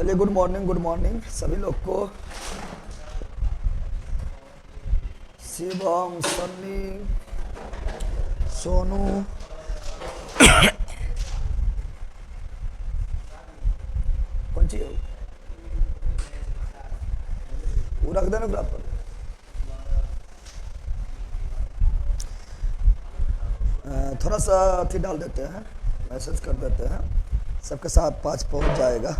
चलिए good morning सभी लोग को। शिवम, सन्नी, सोनू, कौन सी वो रख देना ग्राफ पर। थोड़ा सा अथी डाल देते हैं, मैसेज कर देते हैं, सबके साथ 5 पहुंच जाएगा।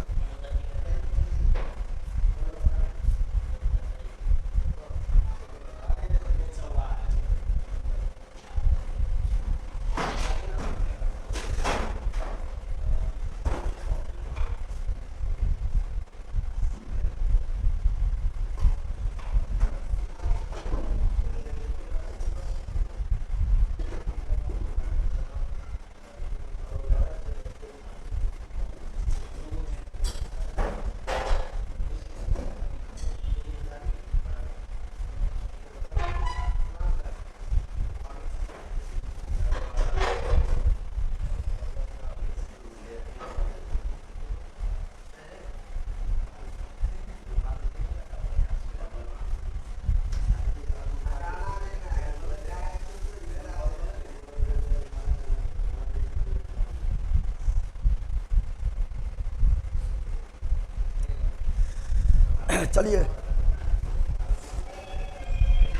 चलिए,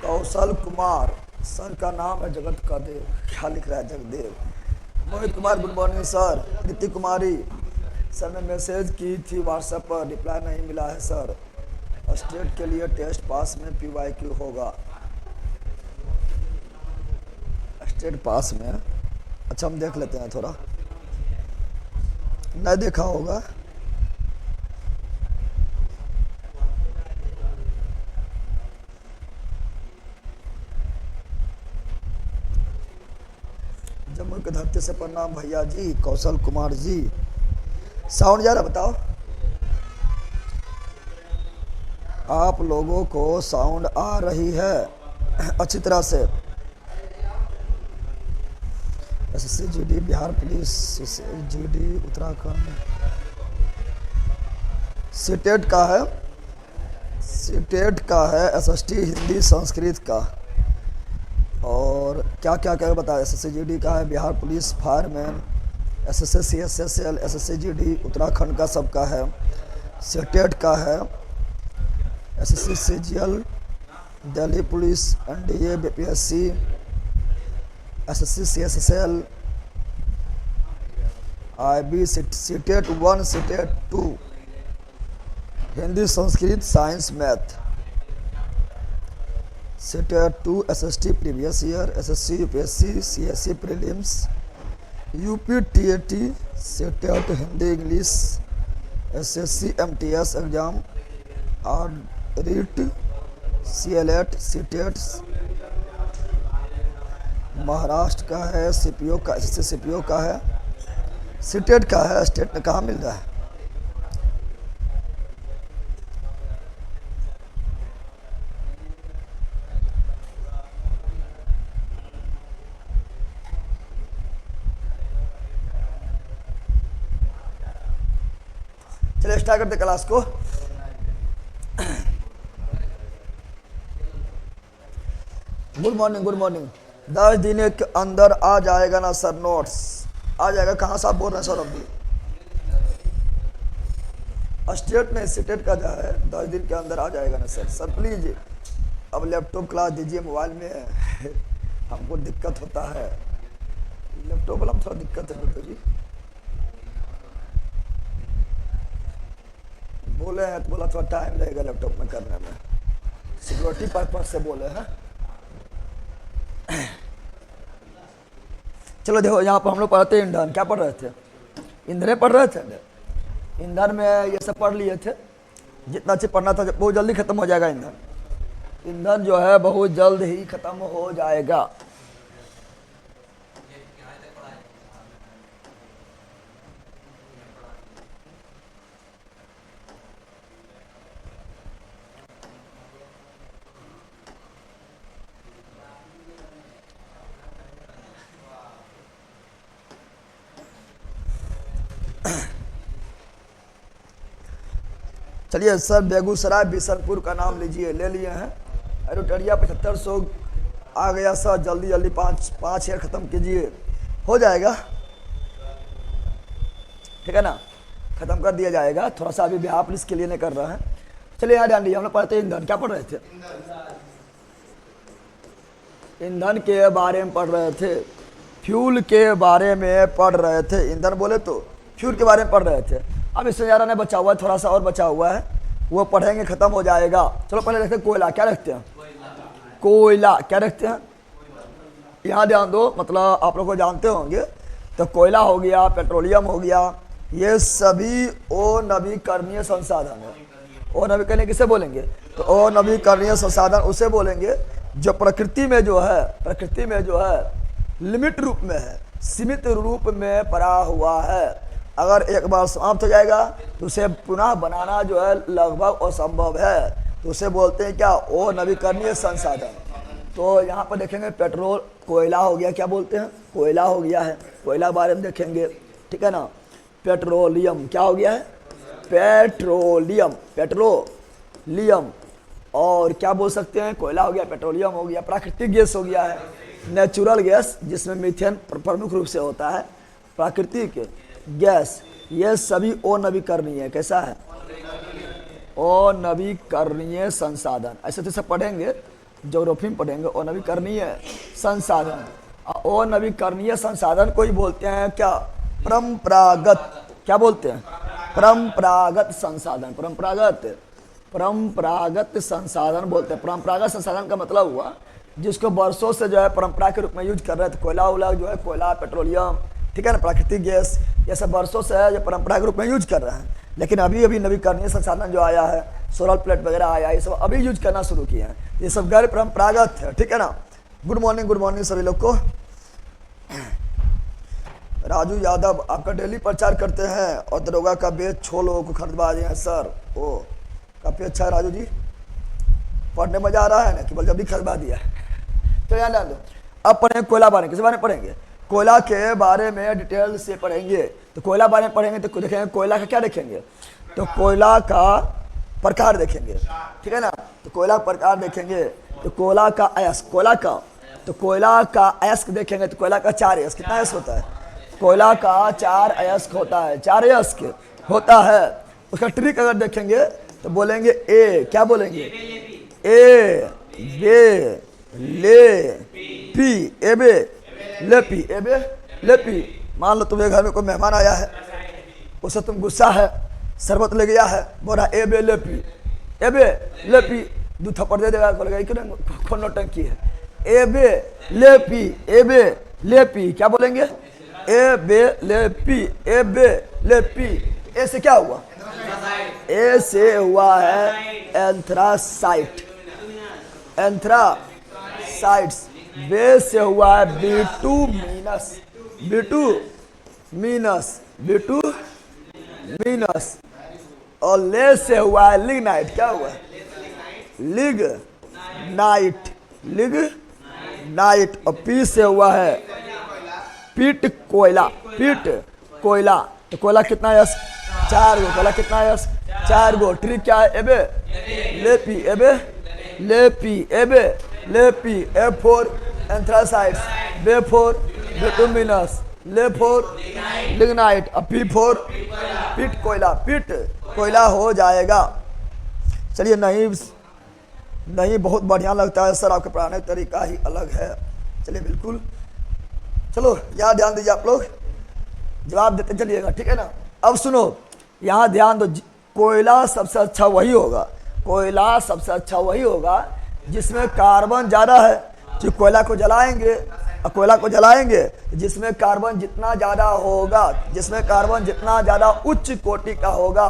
कौशल कुमार सर का नाम है जगत का देव। क्या लिख रहा है Jagdev? Mohit Kumar good morning sir. नीति कुमारी सर ने मैसेज की थी व्हाट्सएप पर, रिप्लाई नहीं मिला है सर। स्टेट के लिए टेस्ट पास में PYQ होगा। स्टेट पास में अच्छा, हम देख लेते हैं थोड़ा, नहीं देखा होगा। जम्मू की धरती से प्रणाम भैया जी। कौशल कुमार जी, साउंड जा रहा बताओ? आप लोगों को साउंड आ रही है अच्छी तरह से? SSC GD Bihar police, GD Uttarakhand, CTET का है, सीटेट का है, SST हिंदी संस्कृत का, और क्या क्या क्या बताया। SSC GD का है, Bihar police fireman, SSC CSSL, SSC GD Uttarakhand का सबका है। सीटेट का है, SSC CGL, Delhi police, NDA, BPSC, SSC CSSL, IB, CTET 1, CTET 2, Hindi Sanskrit science math, CTET 2, SST previous year, SSC UPSC CSE prelims, UPTAT, CTET Hindi English, SSC MTS exam और REET, CLET, CTET Maharashtra का है, CPO का, SSC CPO का है, CTET का है। State में कहाँ मिल रहा है? चलिए स्टार्ट करते क्लास को। Good morning good morning. 10 दिन के अंदर आ जाएगा ना सर? नोट्स आ जाएगा। कहाँ से आप बोल रहे हैं सौरभ जी? स्टेट में सीटेट का जो है 10 दिन के अंदर आ जाएगा ना सर? सर प्लीज अब लैपटॉप क्लास दीजिए, मोबाइल में हमको दिक्कत होता है। लैपटॉप वाला थोड़ा दिक्कत है गुड्डू जी। बोले हैं तो बोला थोड़ा टाइम लगेगा लैपटॉप में करने में, सिक्योरिटी पर्पज से बोले हैं। चलो देखो, यहाँ पर हम लोग पढ़ते हैं ईंधन। क्या पढ़ रहे थे? ईंधन पढ़ रहे थे। ईंधन में ये सब पढ़ लिए थे, जितना अच्छे पढ़ना था। बहुत जल्दी खत्म हो जाएगा ईंधन। ईंधन जो है बहुत जल्द ही खत्म हो जाएगा। चलिए सर, बेगूसराय बिशनपुर का नाम लीजिए, ले लिए हैं। एरोटरिया 7500 आ गया सर, जल्दी जल्दी 5 शेयर ख़त्म कीजिए, हो जाएगा, ठीक है ना, ख़त्म कर दिया जाएगा। थोड़ा सा अभी बिहार पुलिस के लिए नहीं कर रहे हैं। चलिए यहाँ ध्यान दीजिए, हम लोग पढ़ते ईंधन, क्या पढ़ रहे थे? ईंधन के बारे में पढ़ रहे थे, फ्यूल के बारे में पढ़ रहे थे। ईंधन बोले तो फ्यूल के बारे में पढ़ रहे थे। अब इससे ज़्यादा नहीं बचा हुआ है, थोड़ा सा और बचा हुआ है, वो पढ़ेंगे, ख़त्म हो जाएगा। चलो पहले रखते हैं कोयला, क्या रखते हैं? कोयला, क्या रखते हैं? यहाँ ध्यान दो, मतलब आप लोग को जानते होंगे, तो कोयला हो गया, पेट्रोलियम हो गया, ये सभी अनवीकरणीय संसाधन है। अनवीकरणीय किसे बोलेंगे? तो अनवीकरणीय संसाधन उसे बोलेंगे जो प्रकृति में जो है लिमिट रूप में है, सीमित रूप में पड़ा हुआ है। अगर एक बार समाप्त हो जाएगा तो उसे पुनः बनाना जो है लगभग असंभव है, तो उसे बोलते हैं क्या? अनवीकरणीय संसाधन। तो यहाँ पर देखेंगे पेट्रोल, कोयला हो गया, क्या बोलते हैं? कोयला हो गया है, कोयला बारे में देखेंगे, ठीक है ना। पेट्रोलियम क्या हो गया है? पेट्रोलियम। और क्या बोल सकते हैं? कोयला हो गया, पेट्रोलियम हो गया। प्राकृतिक गैस हो गया है, नेचुरल गैस, जिसमें मीथेन प्रमुख रूप से होता है। प्राकृतिक गैस, ये सभी अनवीकरणीय, कैसा है? अनवीकरणीय संसाधन। ऐसे जैसे पढ़ेंगे, ज्योग्राफी में पढ़ेंगे, अनवीकरणीय संसाधन। अनवीकरणीय संसाधन को ही बोलते हैं क्या? परंपरागत। क्या बोलते हैं? परंपरागत संसाधन। परंपरागत संसाधन बोलते हैं। परंपरागत संसाधन का मतलब हुआ जिसको वर्षों से जो है परंपरा के रूप में यूज कर रहे थे। कोयला उला जो है, कोयला, पेट्रोलियम, ठीक है ना, प्राकृतिक गैस, ये सब वर्षों से है जो परंपरा के रूप में यूज कर रहे हैं। लेकिन अभी अभी नवीकरणीय संसाधन जो आया है, सोलर प्लेट वगैरह आया, ये सब अभी यूज करना शुरू किए हैं। ये सब गैर परंपरागत है, ठीक है ना। गुड मॉर्निंग सभी लोग को। राजू यादव आपका डेली प्रचार करते हैं और दरोगा का बेच 6 लोगों को खरीदवा दिए हैं सर। ओ काफ़ी अच्छा है राजू जी, पढ़ने मजा आ रहा है ना, केवल जल्दी खरीदवा दिया है। तो यहाँ डाल दो। अब पढ़ेंगे कोयला बारे में। किस बारे में पढ़ेंगे? कोयला के बारे में डिटेल से पढ़ेंगे। तो कोयला बारे में पढ़ेंगे तो देखेंगे कोयला का क्या देखेंगे? तो कोयला का प्रकार देखेंगे, ठीक है ना। तो कोयला का प्रकार देखेंगे, तो कोयला का अयस्क, कोयला का अयस्क देखेंगे। तो कोयला का 4 अयस्क, कितना अयस्क होता है? कोयला का 4 अयस्क होता है, 4 अयस्क होता है। उसका ट्रिक अगर देखेंगे तो बोलेंगे ए, क्या बोलेंगे? ए बे ले पी, ए बे ले पी, ए बे ले पी। मान लो तुम्हारे घर में कोई मेहमान आया है, उसे तुम गुस्सा है, शरबत ले गया है, बोला ए बे ले पी, ए बे ले पी, 2 थप्पड़ दे देगा, बोलेगा क्यों नौटंकी है। ए बे ले पी, ए बे ले पी, क्या बोलेंगे? ए बे ले पी, ए बे ले पी। ए से क्या हुआ? ए से हुआ है एंथ्रासाइट, एंथ्रासाइट्स। बे से हुआ है बिटूमिनस, बिटूमिनस। और ले से हुआ है लिग्नाइट, क्या हुआ? लिग्नाइट। और पी से हुआ है पीट कोयला। तो कोयला कितना यस? 4 गो। कोयला कितना यस? 4 गो। ट्रिक क्या है? एबे L P, A B L P, A B L P. A for anthracites, B for bituminous, L for lignite, और पी फॉर पीट कोयला हो जाएगा। चलिए, नहीं बहुत बढ़िया लगता है सर, आपका पढ़ाने का तरीका ही अलग है। चलिए बिल्कुल, चलो यहाँ ध्यान दीजिए, आप लोग जवाब देते चलिएगा, ठीक है ना। अब सुनो, यहाँ ध्यान दो, कोयला सबसे अच्छा वही होगा जिसमें कार्बन ज़्यादा है। जो कोयला को जलाएंगे जिसमें कार्बन जितना ज़्यादा उच्च कोटि का होगा,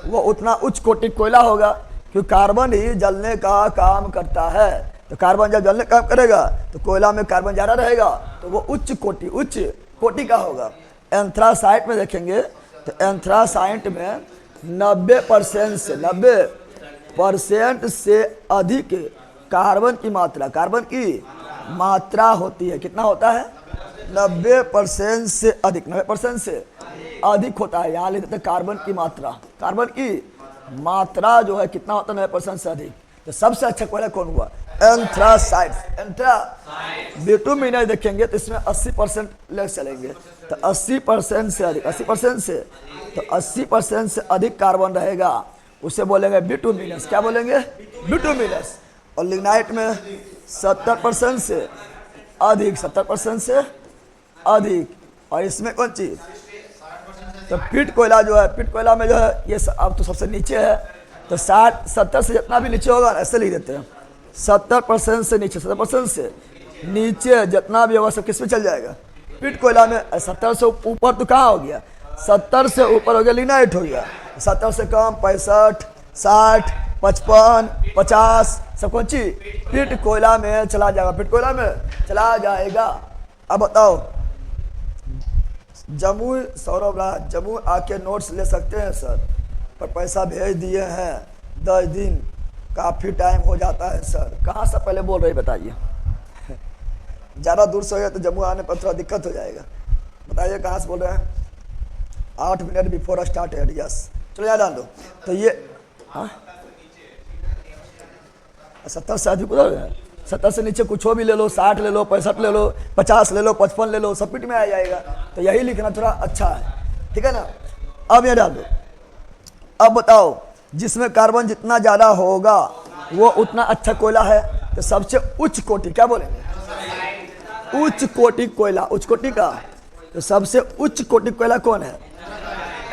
वो उतना उच्च कोटि कोयला होगा। क्योंकि कार्बन ही जलने का काम करता है। तो कार्बन जब जलने का काम करेगा तो कोयला में कार्बन ज़्यादा रहेगा, तो वो उच्च कोटि का होगा। एंथ्रासाइट में देखेंगे तो एंथ्रासाइट में 90% से अधिक कार्बन की मात्रा होती है। कितना होता है? 90% से अधिक, 90% से अधिक होता है, यहाँ लिखते हैं कार्बन की मात्रा, कार्बन की मात्रा जो है कितना होता है 9% से अधिक। तो सबसे अच्छा कोयला कौन हुआ? एंथ्रासाइड्स। बिटुमिनस देखेंगे तो इसमें 80% ले चलेंगे, तो 80% से अधिक, 80% से, तो 80% से अधिक कार्बन रहेगा, उसे बोलेंगे बिटुमिनस। क्या बोलेंगे? बिटुमिनस। और लिग्नाइट में 70% से अधिक, 70% से अधिक। और इसमें कौन चीज? तो पिट कोयला जो है, पिट कोयला में जो है ये अब तो सबसे नीचे है, तो 60-70 से जितना भी नीचे होगा ऐसे लिख देते हैं, 70% से नीचे, 70% से नीचे जितना भी होगा सब किस में चल जाएगा? पिट कोयला में। 70 से ऊपर तो कहाँ हो गया? 70 से ऊपर हो गया लिग्नाइट हो गया। 70 से कम 65, 60, 55, 50 सब कौन सी? पिट कोयला में चला जाएगा, पिट कोयला में चला जाएगा। अब बताओ, जम्मू सौरभ राज, जम्मू आके नोट्स ले सकते हैं सर, पर पैसा भेज दिए हैं 10 दिन, काफ़ी टाइम हो जाता है सर। कहाँ से पहले बोल रहे बताइए? ज़्यादा दूर से हो गया तो जम्मू आने पर थोड़ा दिक्कत हो जाएगा। बताइए कहाँ से बोल रहे हैं? 8 मिनट बिफोर स्टार्ट है। यस, चलो याद डाल दो। तो ये हाँ 70 से अधिक उधर है, 70 से नीचे कुछ भी ले लो, 60 ले लो, 65 ले लो, 50 ले लो, 55 ले लो, सब पिट में आ जाएगा। तो यही लिखना थोड़ा अच्छा है, ठीक है ना। अब ये डाल दो। अब बताओ, जिसमें कार्बन जितना ज़्यादा होगा वो उतना अच्छा कोयला है। तो सबसे उच्च कोटि क्या बोलेंगे? उच्च कोटि कोयला, उच्च कोटि का। तो सबसे उच्च कोटि कोयला कौन है?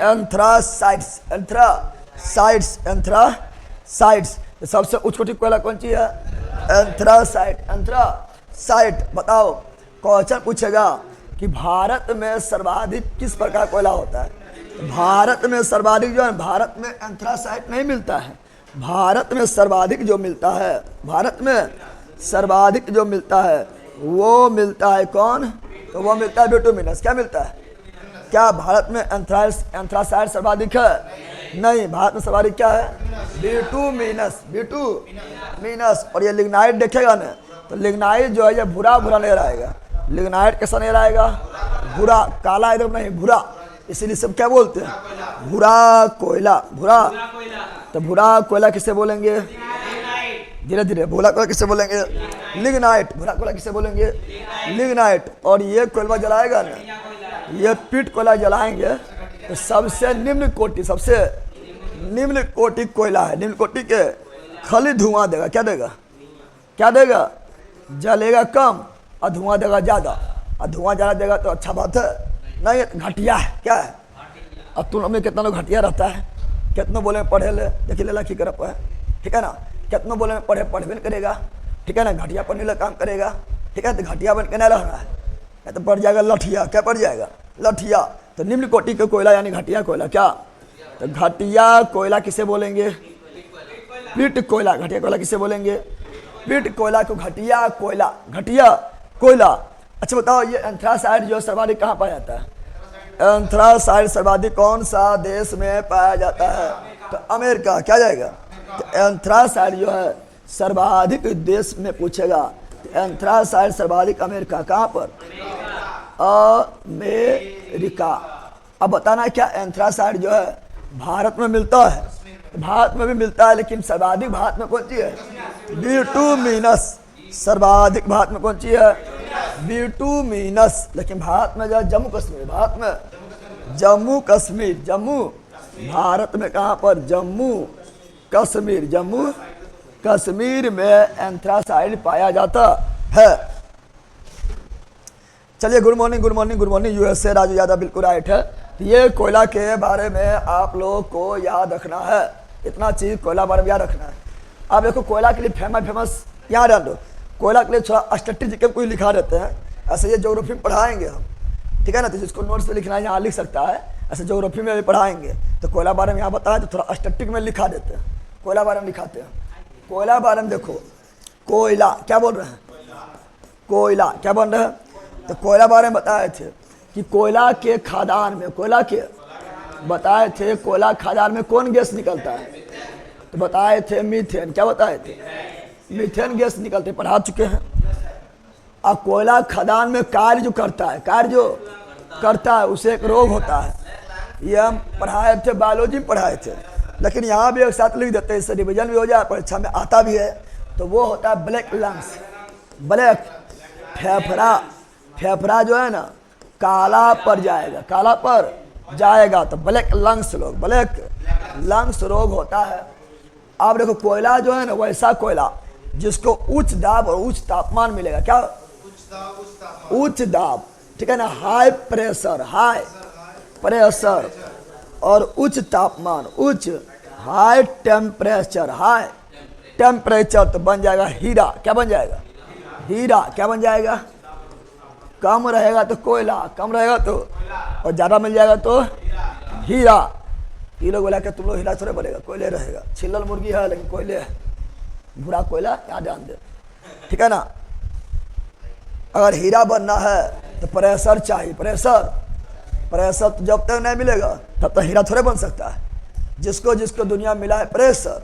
एंथ्रासाइड्स, एंथ्रासाइड्स, एंथ्रासाइड्स। तो सबसे उच्च कोटि कोयला कौन सी है? एंथ्रासाइड, एंथ्रासाइड। बताओ, क्वेश्चन पूछेगा कि भारत में सर्वाधिक किस प्रकार कोयला होता है? भारत में सर्वाधिक जो है, भारत में एंथ्रासाइड नहीं मिलता है। भारत में सर्वाधिक जो मिलता है, भारत में सर्वाधिक जो मिलता है वो मिलता है कौन? तो वो मिलता है बिटुमिनस। क्या मिलता है? क्या भारत में एंथ्रासाइड सर्वाधिक है? नहीं, भारत में सर्वाधिक क्या है? Bituminous, bituminous. और ये लिग्नाइट देखेगा ना, तो लिग्नाइट जो है ये भूरा भूरा नहीं रहेगा। लिग्नाइट कैसा नहीं रहेगा? भूरा, काला एकदम नहीं, भूरा। इसीलिए सब क्या बोलते हैं? भूरा कोयला, भूरा। तो भूरा कोयला किसे बोलेंगे? धीरे धीरे, भूरा कोयला किसे बोलेंगे? लिग्नाइट। भूरा कोयला किसे बोलेंगे? लिग्नाइट। और ये कोयला जलाएगा ना, ये पिट कोयला जलाएंगे तो सबसे निम्न कोटि, सबसे निम्न कोटि कोयला है। निम्न कोटि के खाली धुआं देगा। क्या देगा? क्या देगा? जलेगा कम और धुआं देगा ज़्यादा। और धुआं ज़्यादा देगा तो अच्छा बात है नहीं, घटिया है। क्या है? अब तुम में कितना लोग घटिया रहता है, कितनों बोले पढ़े ले, देखिए लेला की करप है, ठीक है ना। कितनों बोले में पढ़े, पढ़ भी नहीं करेगा, ठीक है ना। घटिया पढ़ने लगा काम करेगा, ठीक है। तो घटिया बन के नहीं रहना है, नहीं तो पड़ जाएगा लठिया। क्या पड़ जाएगा? लठिया। तो निम्न कोटि का कोयला यानी घटिया कोयला। क्या? तो घटिया कोयला किसे बोलेंगे? पिट कोयला। घटिया कोयला किसे बोलेंगे? पिट कोयला को घटिया कोयला, घटिया कोयला। अच्छा बताओ, ये एंथ्रासाइड जो सर्वाधिक कहाँ पाया जाता है? एंथ्रासाइड सर्वाधिक कौन सा देश में पाया जाता है? तो अमेरिका। क्या जाएगा? तो एंथ्रासाइड जो है सर्वाधिक देश में पूछेगा, तो एंथ्रासाइड सर्वाधिक अमेरिका। कहाँ पर? अमेरिका। अब बताना क्या, एंथ्रासाइड जो है भारत में मिलता है? भारत में भी मिलता है, लेकिन सर्वाधिक भारत में कौन सी है? बिटुमिनस। सर्वाधिक भारत में कौन सी है? बिटुमिनस। लेकिन भारत में जो है जम्मू कश्मीर, भारत में जम्मू कश्मीर, जम्मू भारत में कहाँ पर? जम्मू कश्मीर, जम्मू कश्मीर में एंथ्रासाइड पाया जाता है। चलिए, good morning, good morning, good morning. USA Raju Yadav बिल्कुल राइट है। तो ये कोयला के बारे में आप लोगों को याद रखना है, इतना चीज़ कोयला बारे में याद रखना है। आप देखो, कोयला के लिए फेमस यहाँ डाल दो। कोयला के लिए थोड़ा स्ट्रेटेजी कोई लिखा रहते हैं, ऐसे ये ज्योग्राफी में पढ़ाएंगे हम, ठीक है ना। तो जिसको नोट्स पे लिखना है यहाँ लिख सकता है, ऐसे ज्योग्राफी में भी पढ़ाएंगे। तो कोयला बारे में यहाँ बताया तो थोड़ा स्टैटिक में लिखा देते हैं, कोयला बारे में लिखाते हैं। कोयला बारे में देखो, कोयला क्या बोल रहे हैं? कोयला क्या बोल रहे हैं? तो कोयला बारे में बताए थे कि कोयला के खदान में, कोयला के बताए थे कोयला खदान में कौन गैस निकलता है? तो बताए थे मीथेन। क्या बताए थे? मीथेन गैस निकलते, पढ़ा चुके हैं। और कोयला खदान में कार्य जो करता है, कार्य जो करता है उसे एक रोग होता है। ये हम पढ़ाए थे, बायोलॉजी में पढ़ाए थे, लेकिन यहाँ भी एक साथ लिख देते हैं, इससे रिविजन भी हो जाए, परीक्षा में आता भी है। तो वो होता है ब्लैक लंग्स। ब्लैक फेफड़ा, फेफड़ा जो है ना काला पड़ जाएगा, काला पर जाएगा तो ब्लैक लंग्स रोग, ब्लैक लंग्स रोग होता है। अब देखो कोयला जो है ना वैसा कोयला जिसको उच्च दाब और उच्च तापमान मिलेगा। क्या? उच्च दाब, ठीक है ना, हाई प्रेशर, हाई प्रेशर और उच्च तापमान, उच्च हाई टेम्परेचर, हाई टेम्परेचर तो बन जाएगा हीरा। क्या बन जाएगा? हीरा। क्या बन जाएगा? कम रहेगा तो कोयला, कम रहेगा तो, और ज़्यादा मिल जाएगा तो हीरा। ये लोग बोला कि तुम लोग हीरा थोड़े बनेगा, कोयले रहेगा। छिल्लल मुर्गी है लेकिन कोयले है, बुरा कोयला यहाँ ध्यान दे, ठीक है ना। अगर हीरा बनना है तो प्रेशर चाहिए, प्रेशर, प्रेशर तो जब तक नहीं मिलेगा तब तक हीरा थोड़े बन सकता है। जिसको जिसको दुनिया मिला है प्रेशर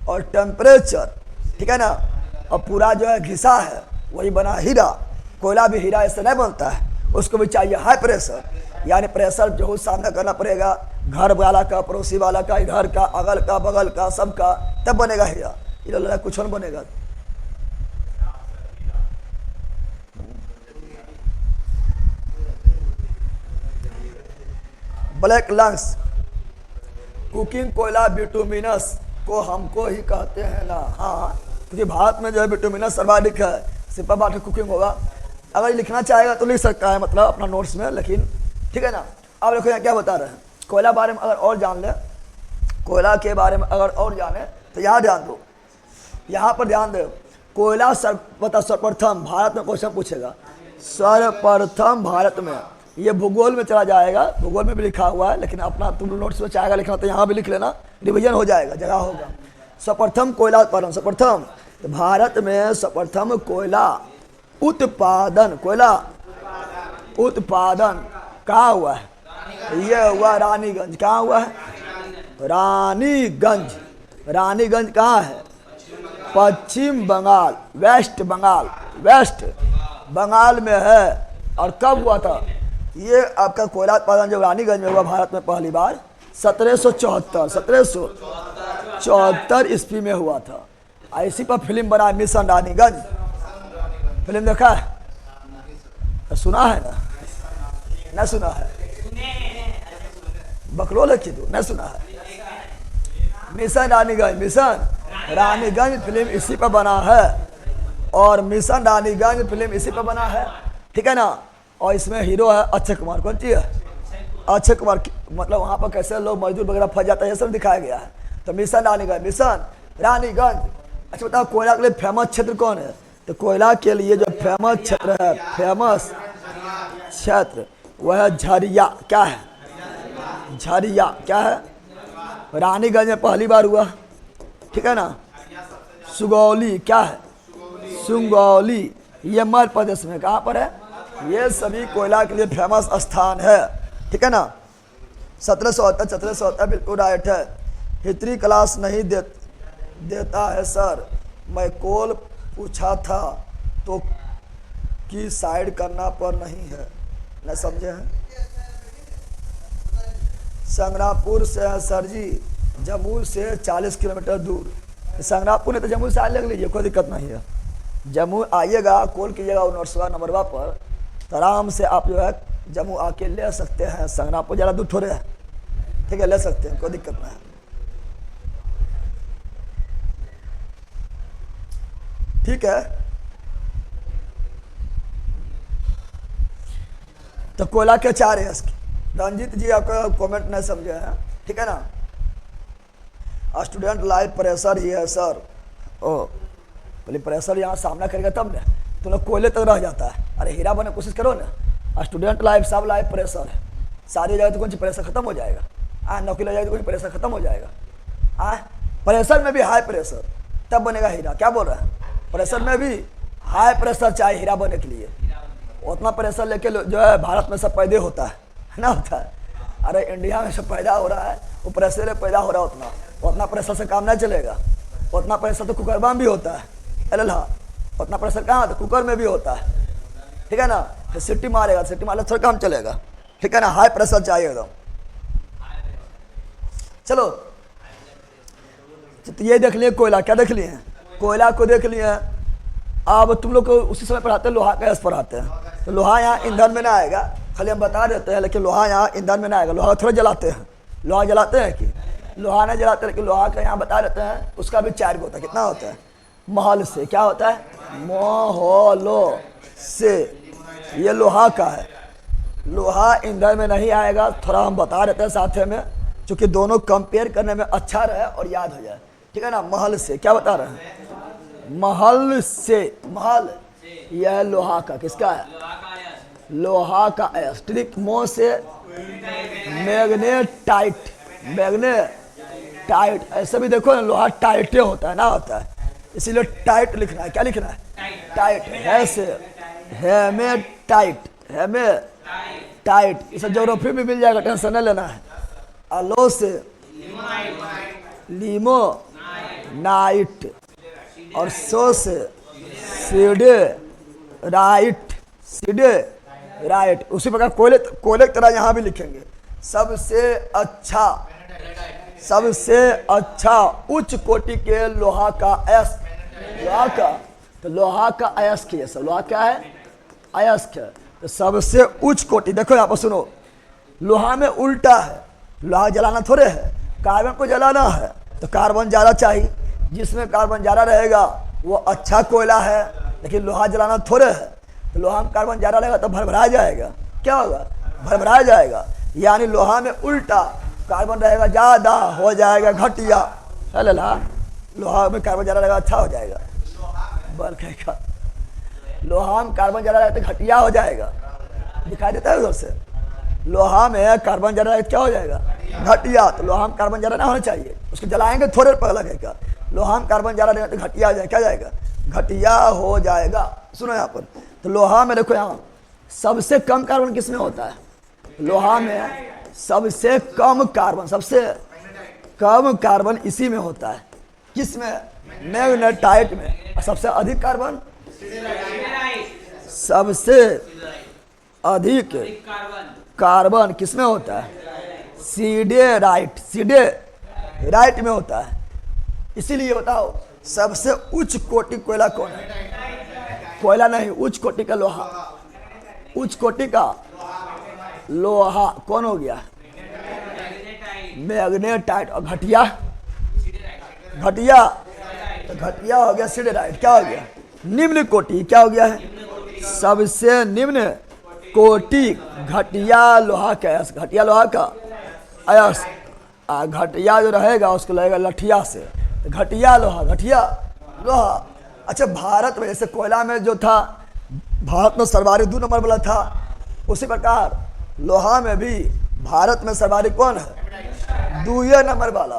और टेम्परेचर, ठीक है ना, और पूरा जो है घिसा है वही बना हीरा। कोयला भी हीरा ऐसे नहीं बनता है, उसको भी चाहिए हाई प्रेशर, यानी प्रेशर जो सामना करना पड़ेगा घर वाला का, पड़ोसी वाला का, इधर का, अगल का, बगल का, सबका, तब बनेगा हीरा। इधर कुछ नहीं बनेगा। ब्लैक लंग्स, कुकिंग कोयला बिटुमिनस को हमको ही कहते हैं ना। हाँ, क्योंकि भारत में जो है बिटुमिनस सर्वाधिक है, सिंपल बात है, कुकिंग होगा। अगर लिखना चाहेगा तो लिख सकता है, मतलब अपना नोट्स में, लेकिन ठीक है ना। अब देखो यहाँ क्या बता रहे हैं, कोयला बारे में अगर और जान ले, कोयला के बारे में अगर और जाने तो यहाँ ध्यान दो, यहाँ पर ध्यान दो। कोयला सर्वप्रथम भारत में क्वेश्चन पूछेगा, सर्वप्रथम भारत में, ये भूगोल में चला जाएगा, भूगोल में भी लिखा हुआ है, लेकिन अपना तुम नोट्स में चाहेगा लिखना तो यहाँ भी लिख लेना, रिवीजन हो जाएगा, जगह होगा। सर्वप्रथम कोयला उत्पादन, सर्वप्रथम तो भारत में सर्वप्रथम कोयला उत्पादन, कोयला उत्पादन कहाँ हुआ है? ये हुआ रानीगंज। कहाँ हुआ है? रानीगंज। रानीगंज कहाँ है? पश्चिम बंगाल, वेस्ट बंगाल, वेस्ट बंगाल में है। और कब हुआ था ये आपका कोयला उत्पादन? जब रानीगंज में हुआ भारत में पहली बार 1774 ईस्वी में हुआ था। इसी पर फिल्म बना मिशन रानीगंज, फिल्म देखा है? सुना है ना? न सुना है? बकलोल की तू न सुना है? Mission Raniganj, mission Raniganj film इसी पर बना है, और मिशन रानीगंज फिल्म इसी पर बना है, ठीक है ना। और इसमें हीरो है अक्षय कुमार। कौन सी है? अक्षय कुमार। मतलब वहाँ पर कैसे लोग मजदूर वगैरह फंस जाता है, ये सब दिखाया गया है। तो मिशन रानीगंज, मिशन रानीगंज। अच्छा बताओ कोयला के लिए फेमस क्षेत्र कौन है? तो कोयला के लिए जो फेमस क्षेत्र है, फेमस क्षेत्र वह है झरिया। क्या है? झरिया। क्या है? रानीगंज में पहली बार हुआ, ठीक है ना। सुगौली। क्या है? सुगौली, ये मध्य प्रदेश में। कहाँ पर है? ये सभी कोयला के लिए फेमस स्थान है, ठीक है ना। 1770 बिल्कुल राइट है। हिस्ट्री क्लास नहीं देता है सर, मैं कॉल पूछा था तो की साइड करना पर नहीं है, न समझे हैं। संग्रामपुर से है सर जी, जम्मू से 40 किलोमीटर दूर। संग्रामपुर ने तो जम्मू से लग लीजिए, कोई दिक्कत नहीं है। जम्मू आइएगा, कॉल कीजिएगा 900 नंबरवा पर, तो आराम से आप जो है जम्मू आके ले सकते हैं। संग्रामपुर ज़्यादा दूर थोड़े है, ठीक है, ले सकते हैं, कोई दिक्कत नहीं है। ठीक है, तो कोयला के 4 है इसकी। रंजीत जी आपका कमेंट नहीं समझे हैं, ठीक है ना। स्टूडेंट लाइफ प्रेशर ही है सर। ओ पहले प्रेशर यहाँ सामना करेगा तब ना, तो लोग कोयले तक रह जाता है। अरे हीरा बनने कोशिश करो ना। स्टूडेंट लाइफ सब लाइफ प्रेशर है। शादी हो जाएगा तो कौन सी प्रेशर खत्म हो जाएगा। नौकरी लग जाएगी तो कौन प्रेशर खत्म हो जाएगा। प्रेशर में भी हाई प्रेशर, तब बनेगा हीरा। क्या बोल रहा है? प्रेशर में भी हाई प्रेशर चाहिए हीरा बनने के लिए। उतना प्रेशर लेके जो है भारत में सब पैदा होता है ना, होता है। अरे इंडिया में सब पैदा हो रहा है, वो प्रेशर में पैदा हो रहा है। उतना प्रेशर से काम नहीं चलेगा। उतना प्रेशर तो कुकर में भी होता है। अल्लाह, उतना प्रेशर कहाँ होता है? कुकर में भी होता है, ठीक है ना। तो सीटी मारेगा, सीटी मारे थोड़ा काम चलेगा, ठीक है ना। हाई प्रेशर चाहिए एकदम। चलो, तो ये देख लिए कोयला, क्या देख लिए? कोयला को देख लिए। अब तुम लोग को उसी समय पढ़ाते हैं, लोहा गैस पढ़ाते हैं, तो लोहा यहाँ ईंधन में ना आएगा, खाली हम बता देते हैं, लेकिन लोहा यहाँ ईंधन में ना आएगा। लोहा थोड़ा जलाते हैं, लोहा जलाते हैं कि लोहा नहीं जलाते, लेकिन लोहा का यहाँ बता देते हैं, उसका भी 4 होता है। कितना होता है? महल से। क्या होता है? महलों से। ये लोहा का है, लोहा ईंधन में नहीं आएगा, थोड़ा हम बता देते हैं साथ में, क्योंकि दोनों कंपेयर करने में अच्छा रहे और याद हो जाए, ठीक है ना। महल से क्या बता रहे हैं? महल से। महल यह लोहा का, किसका है? लोहा का अयस्ट्रिक मो से मैग्नेटाइट। मैग्नेटाइट ऐसे भी देखो ना, लोहा टाइटे होता है ना, होता है, इसीलिए टाइट लिखना है। क्या लिखना है? टाइट है से हेमेटाइट। हेमेटाइट इसे ज्योग्राफी में मिल जाएगा, टेंशन नहीं लेना है। अलो से लीमो नाइट, और सो से सीडे राइट। सीडे राइट। उसी प्रकार कोयले की तरह यहाँ भी लिखेंगे, सबसे अच्छा, सबसे अच्छा उच्च कोटि के लोहा का अयस्क। लोहा का, तो लोहा का अयस्क है सब। लोहा क्या है? अयस्क है। तो सबसे उच्च कोटि, देखो यहाँ पर सुनो, लोहा में उल्टा है, लोहा जलाना थोड़े है, कार्बन को जलाना है, तो कार्बन ज़्यादा चाहिए, जिसमें कार्बन ज़्यादा रहेगा वो अच्छा कोयला है, लेकिन लोहा जलाना थोड़े है, तो लोहा में कार्बन ज़्यादा रहेगा तो भरभरा जाएगा। क्या होगा? भरभरा जाएगा। यानी लोहा में उल्टा, कार्बन रहेगा ज़्यादा, हो जाएगा घटिया। है ला, लोहा में कार्बन ज़्यादा रहेगा, अच्छा हो जाएगा। बल कहेगा लोहा में कार्बन ज़्यादा रहेगा तो घटिया हो जाएगा, दिखाई देता है उधर से। लोहा में कार्बन ज़्यादा रहेगा क्या हो जाएगा? घटिया। तो लोहा में कार्बन ज़्यादा ना होना चाहिए, उसको जलाएंगे थोड़े पर लगेगा। लोहा में कार्बन ज़्यादा रहेगा तो घटिया हो जाएगा। क्या जाएगा? घटिया हो जाएगा। सुनो यहाँ पर, तो लोहा में देखो, यहाँ सबसे कम कार्बन किस में होता है? लोहा में सबसे कम कार्बन, सबसे कम कार्बन इसी में होता है। किस में? मैग्नेटाइट में। और सबसे अधिक कार्बन, सबसे अधिक कार्बन किस में होता है? सीडेराइट। सीडेराइट में होता है। इसीलिए बताओ, सबसे उच्च कोटि कोयला कौन है? कोयला नहीं, उच्च कोटि का लोहा। उच्च कोटि का लोहा कौन हो गया? मैग्नेटाइट। और घटिया? घटिया, तो घटिया हो गया सीडेराइट। क्या हो गया? निम्न कोटि। क्या हो गया है? सबसे निम्न कोटि घटिया लोहा का अयस्क। घटिया लोहा का अयस्क। घटिया जो रहेगा उसको लगेगा लठिया से, तो घटिया लोहा, घटिया लोहा। अच्छा, भारत में जैसे कोयला में जो था, भारत में सर्वाधिक 2 नंबर वाला था, उसी प्रकार लोहा में भी भारत में सर्वाधिक कौन है? 2 नंबर वाला।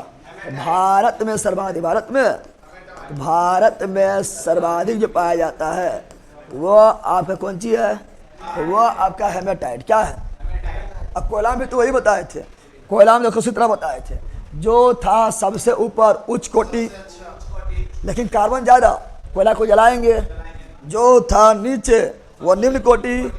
भारत में सर्वाधिक, भारत में सर्वाधिक जो पाया जाता है वो आपका कौन सी है? वो आपका हेमेटाइट। क्या है? अब कोयला में तो वही बताए थे, कोयला में देखो उसी तरह बताए थे, जो था सबसे ऊपर उच्च कोटि, लेकिन कार्बन ज़्यादा, कोयला को जलाएंगे। जो था नीचे वो निम्न कोटि,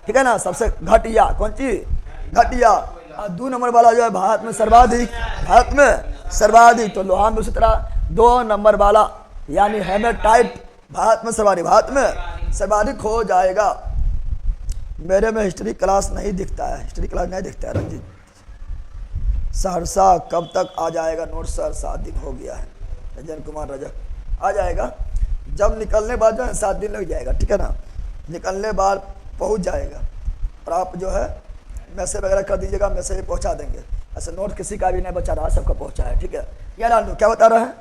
ठीक है ना, सबसे घटिया। कौन सी? घटिया। और 2 नंबर वाला जो है भारत में सर्वाधिक, भारत में सर्वाधिक। तो लोहा में उसी तरह 2 नंबर वाला यानी हेमेटाइट भारत में सर्वाधिक, भारत में सर्वाधिक हो जाएगा। मेरे में हिस्ट्री क्लास नहीं दिखता है, हिस्ट्री क्लास नहीं दिखता है रंजीत। सहरसा कब तक आ जाएगा नोट सर? शादी हो गया है। रंजन कुमार रजक आ जाएगा, जब निकलने बाद जो है 7 दिन लग जाएगा, ठीक है ना, निकलने बाद पहुंच जाएगा। और आप जो है मैसेज वगैरह कर दीजिएगा, मैसेज पहुंचा देंगे। ऐसे नोट किसी का भी नहीं बचा रहा, सबका पहुंचा है, ठीक है। याद डाल दो, क्या बता रहे हैं?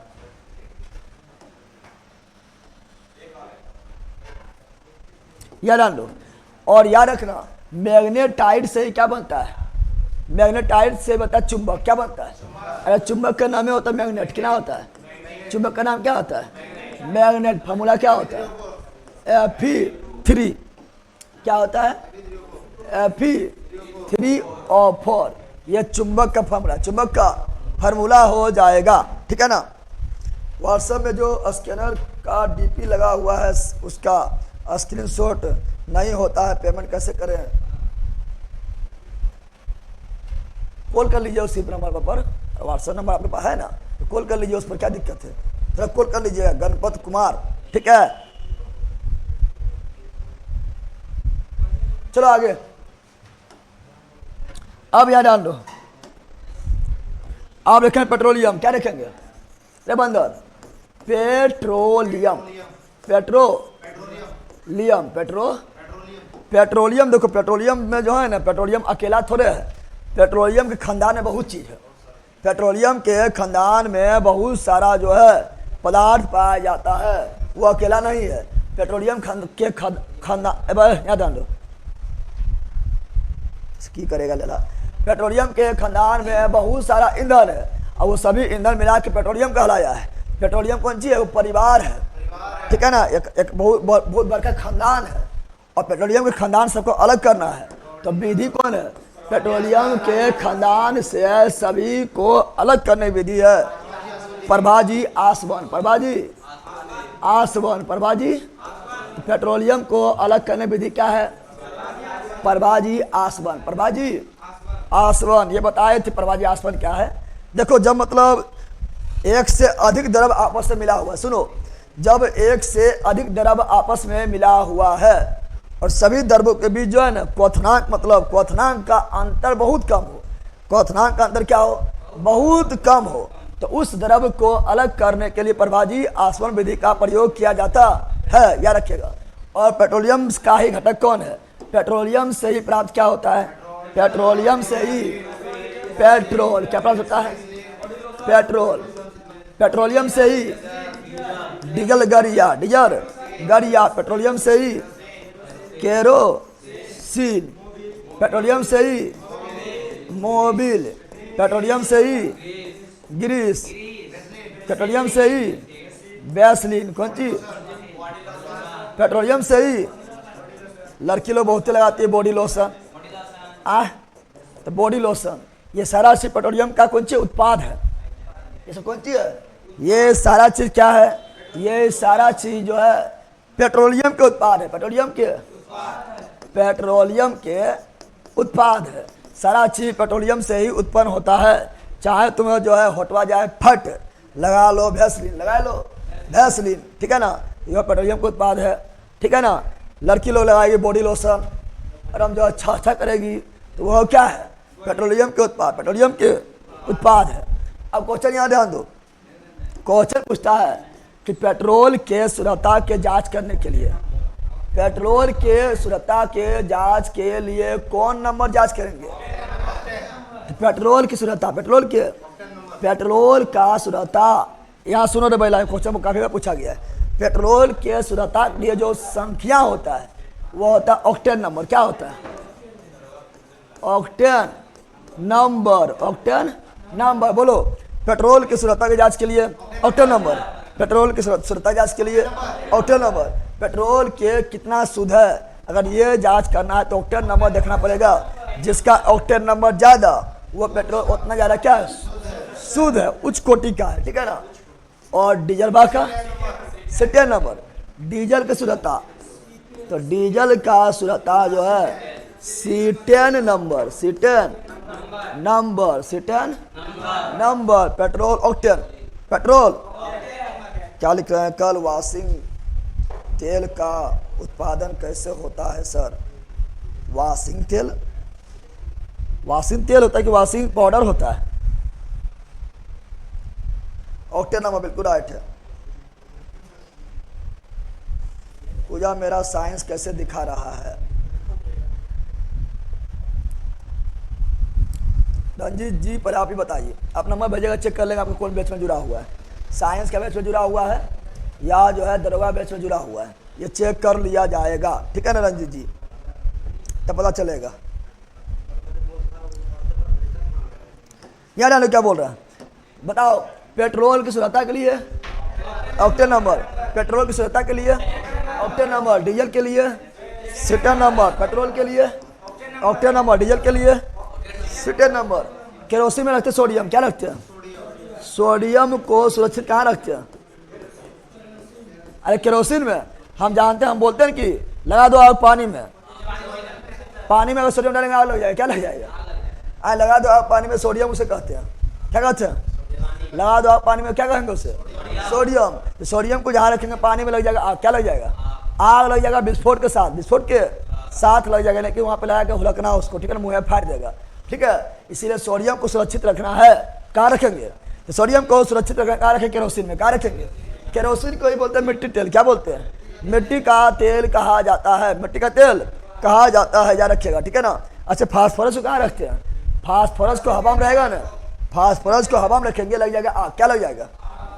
याद डाल दो। और याद रखना, मैग्नेटाइट से क्या बनता है? मैग्नेटाइट से बनता है चुंबक। क्या बनता है? अरे चुंबक का नाम ही होता है मैग्नेट। क्या होता है? चुंबक का नाम क्या होता है? मैग्नेट। फॉर्मूला क्या होता है? Fe3। क्या होता है? Fe3O4। यह चुंबक का फॉर्मूला, चुंबक का फार्मूला हो जाएगा, ठीक है ना। व्हाट्सएप में जो स्कैनर का डीपी लगा हुआ है उसका स्क्रीनशॉट नहीं होता है, पेमेंट कैसे करें? कॉल कर लीजिए उसी नंबर पर, व्हाट्सएप नंबर आपके पास है ना, तो कॉल कर लीजिए, उस पर क्या दिक्कत है, जरा कॉल कर लीजिएगा, गणपत कुमार, ठीक है। चलो आगे, अब यहां डाल दो, आप लिखें पेट्रोलियम, क्या लिखेंगे रे बंदर, पेट्रोलियम, पेट्रोलियम, पेट्रोलियम। देखो पेट्रोलियम में जो है ना, पेट्रोलियम अकेला थोड़े है, पेट्रोलियम के खानदान में बहुत चीज़ है, पेट्रोलियम के खानदान में बहुत सारा जो है पदार्थ पाया जाता है, वो अकेला नहीं है। पेट्रोलियम के खानदान, यहाँ डाल दो, की करेगा लेला, पेट्रोलियम के खानदान में बहुत सारा ईंधन है, और वो सभी ईंधन मिला के पेट्रोलियम कहलाया है। पेट्रोलियम कौन चीज़ है, वो परिवार है, ठीक है ना, एक बहुत बड़का खानदान है, और पेट्रोलियम के खानदान सबको अलग करना है, तो विधि कौन है, पेट्रोलियम के खानदान से सभी को अलग करने की विधि है प्रभाजी आसवन, प्रभाजी आसवन, प्रभाजी, पेट्रोलियम को अलग करने की विधि क्या है, प्रभाजी आसवन, प्रभाजी आसवन, ये बताए थे प्रभाजी आसवन क्या है। देखो जब मतलब एक से अधिक द्रव आपस में मिला हुआ है, सुनो, जब एक से अधिक द्रव आपस में मिला हुआ है और सभी द्रवों के बीच जो है ना क्वथनांक, मतलब क्वथनांक का अंतर बहुत कम हो, क्वथनांक का अंतर क्या हो, बहुत कम हो, तो उस द्रव को अलग करने के लिए प्रभाजी आसवन विधि का प्रयोग किया जाता है, याद रखिएगा। और पेट्रोलियम का ही घटक कौन है, पेट्रोलियम से ही प्राप्त क्या होता है, पेट्रोलियम से ही पेट्रोल क्या प्राप्त होता है, पेट्रोल, पेट्रोलियम से ही डीजल गरिया, डीजल गरिया, पेट्रोलियम से ही केरोसिन, पेट्रोलियम से ही मोबिल, पेट्रोलियम से ही ग्रीस, पेट्रोलियम से ही वैसलीन, कौन चीज, पेट्रोलियम से ही लड़की लोग बहुत लगाती है बॉडी लोशन, तो बॉडी लोशन, ये सारा चीज पेट्रोलियम का कौन चीज उत्पाद है, ये सब कौन चीज है, ये सारा चीज क्या है, ये सारा चीज जो है पेट्रोलियम के उत्पाद है, पेट्रोलियम के उत्पाद है, सारा चीज पेट्रोलियम से ही उत्पन्न होता है। चाहे तुम्हें जो है होटवा जाए फट, लगा लो वैसलीन, लगा लो वैसलीन, ठीक है ना, यह पेट्रोलियम का उत्पाद है, ठीक है ना। लड़की लोग लगाएगी बॉडी लोशन और हम जो अच्छा अच्छा करेगी, तो वह क्या है, पेट्रोलियम के उत्पाद, पेट्रोलियम के उत्पाद है। अब क्वेश्चन यहाँ ध्यान दो, क्वेश्चन पूछता है कि पेट्रोल के शुद्धता के जांच करने के लिए, पेट्रोल के शुद्धता के जांच के लिए कौन नंबर जांच करेंगे, पेट्रोल की शुद्धता, पेट्रोल का शुद्धता, यहाँ सुनो रे भाई, क्वेश्चन काफी बार पूछा गया है, पेट्रोल के शुद्धता के लिए जो संख्या होता है वो होता है ऑक्टेन नंबर, क्या होता है, ऑक्टेन नंबर, ऑक्टेन नंबर, बोलो, पेट्रोल की शुद्धता की जांच के लिए ऑक्टेन नंबर, पेट्रोल की शुद्धता जांच के लिए ऑक्टेन नंबर, पेट्रोल के कितना शुद्ध है, अगर ये जांच करना है तो ऑक्टेन नंबर देखना पड़ेगा, जिसका ऑक्टेन नंबर ज़्यादा वो पेट्रोल उतना ज़्यादा क्या है, शुद्ध है, उच्च कोटि का है, ठीक है ना। और डीजल बा का सेटेन नंबर, डीजल की शुद्धता, तो डीजल का शुद्धता जो है cetane number, cetane number, cetane number, petrol octane, petrol क्या लिख रहे हैं, कल वॉशिंग तेल का उत्पादन कैसे होता है सर, वॉशिंग तेल, वॉशिंग तेल होता है कि वॉशिंग पाउडर होता है, ऑक्टेन नंबर बिल्कुल राइट है। पूजा मेरा साइंस कैसे दिखा रहा है, रंजीत जी पर आप ही बताइए, आप नंबर भेजेगा, चेक कर लेंगे आपको कौन बैच में जुड़ा हुआ है, साइंस का बैच में जुड़ा हुआ है या जो है दरोगा बैच में जुड़ा हुआ है, ये चेक कर लिया जाएगा, ठीक है ना रंजीत जी, तब पता चलेगा। यार क्या बोल रहा है बताओ, पेट्रोल की शुद्धता के लिए ऑक्टेन नंबर, पेट्रोल की शुद्धता के लिए ऑक्टेन नंबर, डीजल के लिए सीटेन नंबर, पेट्रोल के लिए ऑक्टेन नंबर, डीजल के लिए सीटेन नंबर। केरोसिन में रखते सोडियम, क्या रखते हैं, सोडियम को सुरक्षित कहाँ रखते हैं, अरे केरोसिन में हम जानते हैं, हम बोलते हैं कि लगा दो आग पानी में, पानी में अगर सोडियम डालेंगे आग लग जाएगा, क्या लग जाएगा, लगा दो आग पानी में सोडियम, उसे कहते हैं क्या कहते हैं, लगा दो आप पानी में, क्या कहेंगे उसे, सोडियम। तो सोडियम को जहाँ रखेंगे पानी में लग जाएगा आग, क्या लग जाएगा, आग लग जाएगा विस्फोट के साथ, विस्फोट के साथ लग जाएगा, लेकिन वहाँ पे लगा के हुलकना उसको, ठीक है ना, मुँह फाड़ देगा, ठीक है। इसीलिए सोडियम को सुरक्षित रखना है, कहाँ रखेंगे, तो सोडियम को सुरक्षित रखना कहाँ रखेंगे, केरोसिन में, कहाँ रखेंगे, केरोसिन को ही बोलते हैं मिट्टी तेल, क्या बोलते हैं, मिट्टी का तेल कहा जाता है, मिट्टी का तेल कहा जाता है, याद रखिएगा, ठीक है ना। अच्छा, फास्फोरस को कहाँ रखते हैं, फास्फोरस को हवा में रहेगा ना, फास्फोरस को हवा में रखेंगे लग जाएगा आग, क्या लग जाएगा,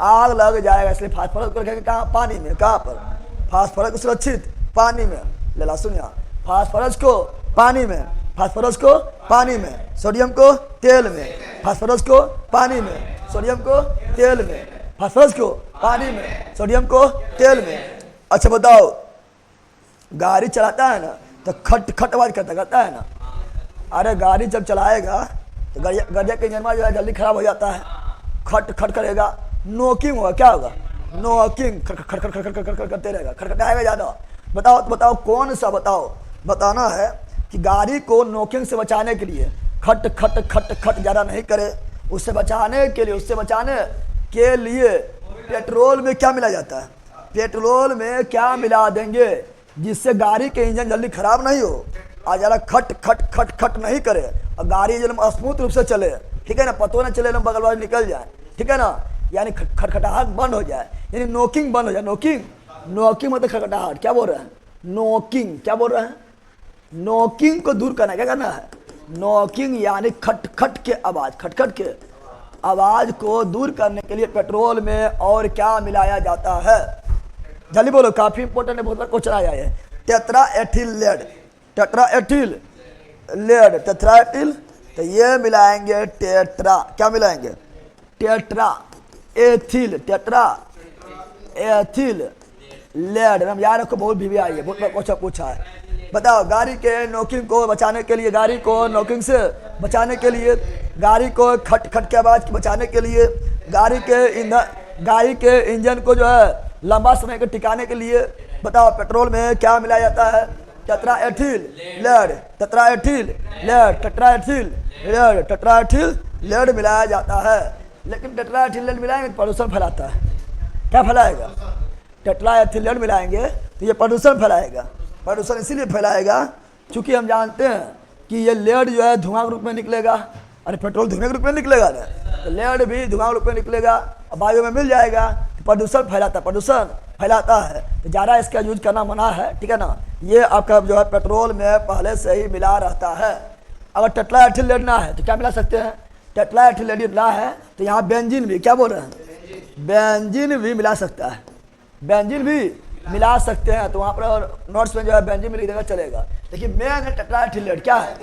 आग लग जाएगा, इसलिए फास्फोरस को रखेंगे कहाँ, पानी में, कहाँ पर, फास्फोरस को सुरक्षित पानी में, लेला सुन यहाँ, फास्फोरस को पानी में, फास्फोरस को पानी में, सोडियम को तेल में, फास्फोरस को पानी में, सोडियम को तेल में, फास्फोरस को पानी में, सोडियम को तेल में। अच्छा बताओ, गाड़ी चलाता है ना तो खट खट आवाज करता है ना, अरे गाड़ी जब चलाएगा तो गड़िया के इंजन में जो है जल्दी खराब हो जाता है, खट खट करेगा, नोकिंग होगा, क्या होगा, नोकिंग, खट खट खट खट खट करते रहेगा, खटखटाएगा ज़्यादा। बताओ तो बताओ कौन सा, बताओ, बताना है कि गाड़ी को नोकिंग से बचाने के लिए खट खट खट खट ज़्यादा नहीं करे, उससे बचाने के लिए, उससे बचाने के लिए पेट्रोल में क्या मिला जाता है, पेट्रोल में क्या मिला देंगे जिससे गाड़ी के इंजन जल्दी खराब नहीं हो, और ज़्यादा खट खट खट खट नहीं करे, और गाड़ी एकदम स्मूथ रूप से चले, ठीक है ना, पतो ना चले एकदम बगल वाले निकल जाए, ठीक है ना, यानी खटखटाहट बंद हो जाए, यानी नोकिंग बंद हो जाए, नोकिंग, नोकिंग मतलब खटखटाहट, क्या बोल रहे हैं, नोकिंग, क्या बोल रहे हैं, नोकिंग को दूर करना, क्या करना है, नोकिंग यानी खट खट के आवाज़, खटखट के आवाज़ को दूर करने के लिए पेट्रोल में और क्या मिलाया जाता है, जल्दी बोलो, काफ़ी इंपॉर्टेंट है, बहुत बार क्वेश्चन आया है, tetraethyl lead, tetraethyl lead, tetraethyl, तो ये मिलाएंगे टेट्रा, क्या मिलाएंगे, tetraethyl, tetraethyl lead, हम यार को बहुत भी आई है, बहुत बार क्वेश्चन पूछा है। बताओ, गाड़ी के नोकिंग को बचाने के लिए, गाड़ी को नोकिंग से बचाने के लिए, गाड़ी को खट खट के आवाज़ बचाने के लिए, गाड़ी के इंजन को जो है लंबा समय के टिकाने के लिए, बताओ पेट्रोल में क्या मिलाया जाता है, tetraethyl lead, tetraethyl lead, tetraethyl lead, tetraethyl lead मिलाया जाता है। लेकिन टेट्रा एथिल लेड मिलाएंगे तो प्रदूषण फैलाता है, क्या फैलाएगा, टेट्रा एथिल लेड मिलाएंगे तो ये प्रदूषण फैलाएगा, प्रदूषण इसीलिए फैलाएगा क्योंकि हम जानते हैं कि ये लेड जो है धुआं के रूप में निकलेगा, अरे पेट्रोल धुएं के रूप में निकलेगा ना, तो लेड भी धुआं के रूप में निकलेगा, वायु में मिल जाएगा, प्रदूषण फैलाता है, प्रदूषण फैलाता है, तो ज़्यादा इसका यूज करना मना है, ठीक है ना। ये आपका जो है पेट्रोल में पहले से ही मिला रहता है। अगर टेट्रा एथिल लेड ना है तो क्या मिला सकते हैं, टेट्रा एथिल लेड ना है तो यहाँ बेंजीन भी, क्या बोल रहे हैं, बेंजीन भी मिला सकता है, बेंजीन भी मिला सकते हैं, तो वहाँ पर नोट्स में जो है बेंजीन भी लिख देगा चलेगा, लेकिन मेन है टेट्रा एथिल लेड, क्या है,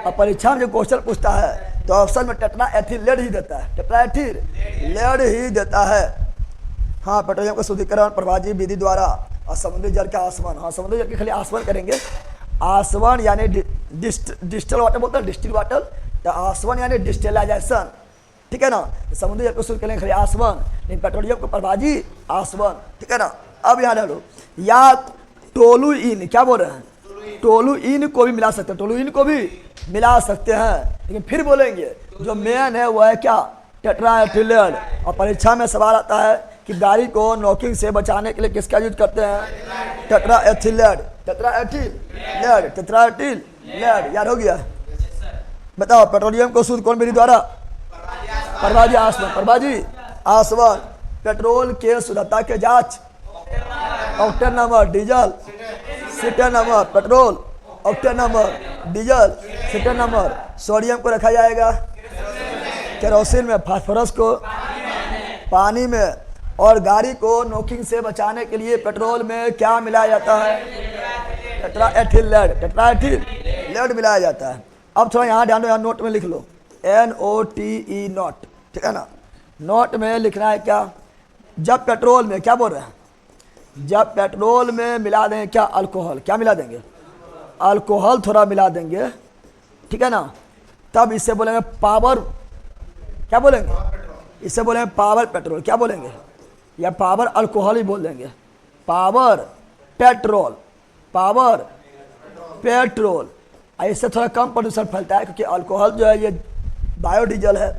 और परीक्षा में जो क्वेश्चन पूछता है तो ऑप्शन में टेट्रा एथिल लेड ही देता है, टेट्रा एथिल लेड ही देता है। हाँ, पेट्रोलियम का शुद्धिकरण प्रभाजी विधि द्वारा और समुद्री जल का आसवन, हाँ समुद्री जल के खाली आसवन करेंगे, आसवन यानी डिस्टिल वाटर बोलते हैं, डिस्टिल वाटर, तो आसवन यानी डिस्टिलाइजेशन, ठीक है ना, तो समुद्री जल को शुद्ध करेंगे खाली आसवन, लेकिन पेट्रोलियम को प्रभाजी आसवन, ठीक है ना। अब यहाँ डालो, या टोलुइन, क्या बोल रहे हैं, टोलुइन को भी मिला सकते हैं, टोलुइन को भी मिला सकते हैं, लेकिन फिर बोलेंगे जो मेन है वो है क्या, टेट्रा एथिल लेड। और परीक्षा में सवाल आता है कि गाड़ी को नॉकिंग से बचाने के लिए किसका यूज करते हैं, tetraethyl lead, tetraethyl lead, tetraethyl lead, याद हो गया। बताओ पेट्रोलियम को शुद्ध कौन विधि द्वारा, प्रभाजी आसवन, प्रभाजी आसवन, पेट्रोल के शुद्धता के जांच, octane number, diesel cetane number, petrol octane number, diesel cetane number, sodium को रखा जाएगा केरोसिन में, फास्फोरस को पानी में, और गाड़ी को नोकिंग से बचाने के लिए पेट्रोल में क्या मिलाया जाता है, tetraethyl lead, tetraethyl lead मिलाया जाता है। अब थोड़ा यहाँ ध्यान दो, यहाँ नोट में लिख लो, NOTE नोट, ठीक है ना, नोट में लिखना है क्या, जब पेट्रोल में, क्या बोल रहे हैं, जब पेट्रोल में मिला देंगे क्या, अल्कोहल, क्या मिला देंगे, अल्कोहल थोड़ा मिला देंगे, ठीक है ना, तब इससे बोलेंगे पावर, क्या बोलेंगे, इससे बोलेंगे पावर पेट्रोल, क्या बोलेंगे, या पावर अल्कोहल ही बोल देंगे, पावर पेट्रोल, पावर पेट्रोल। ऐसे थोड़ा कम प्रदूषण फैलता है क्योंकि अल्कोहल जो है ये बायोडीजल है,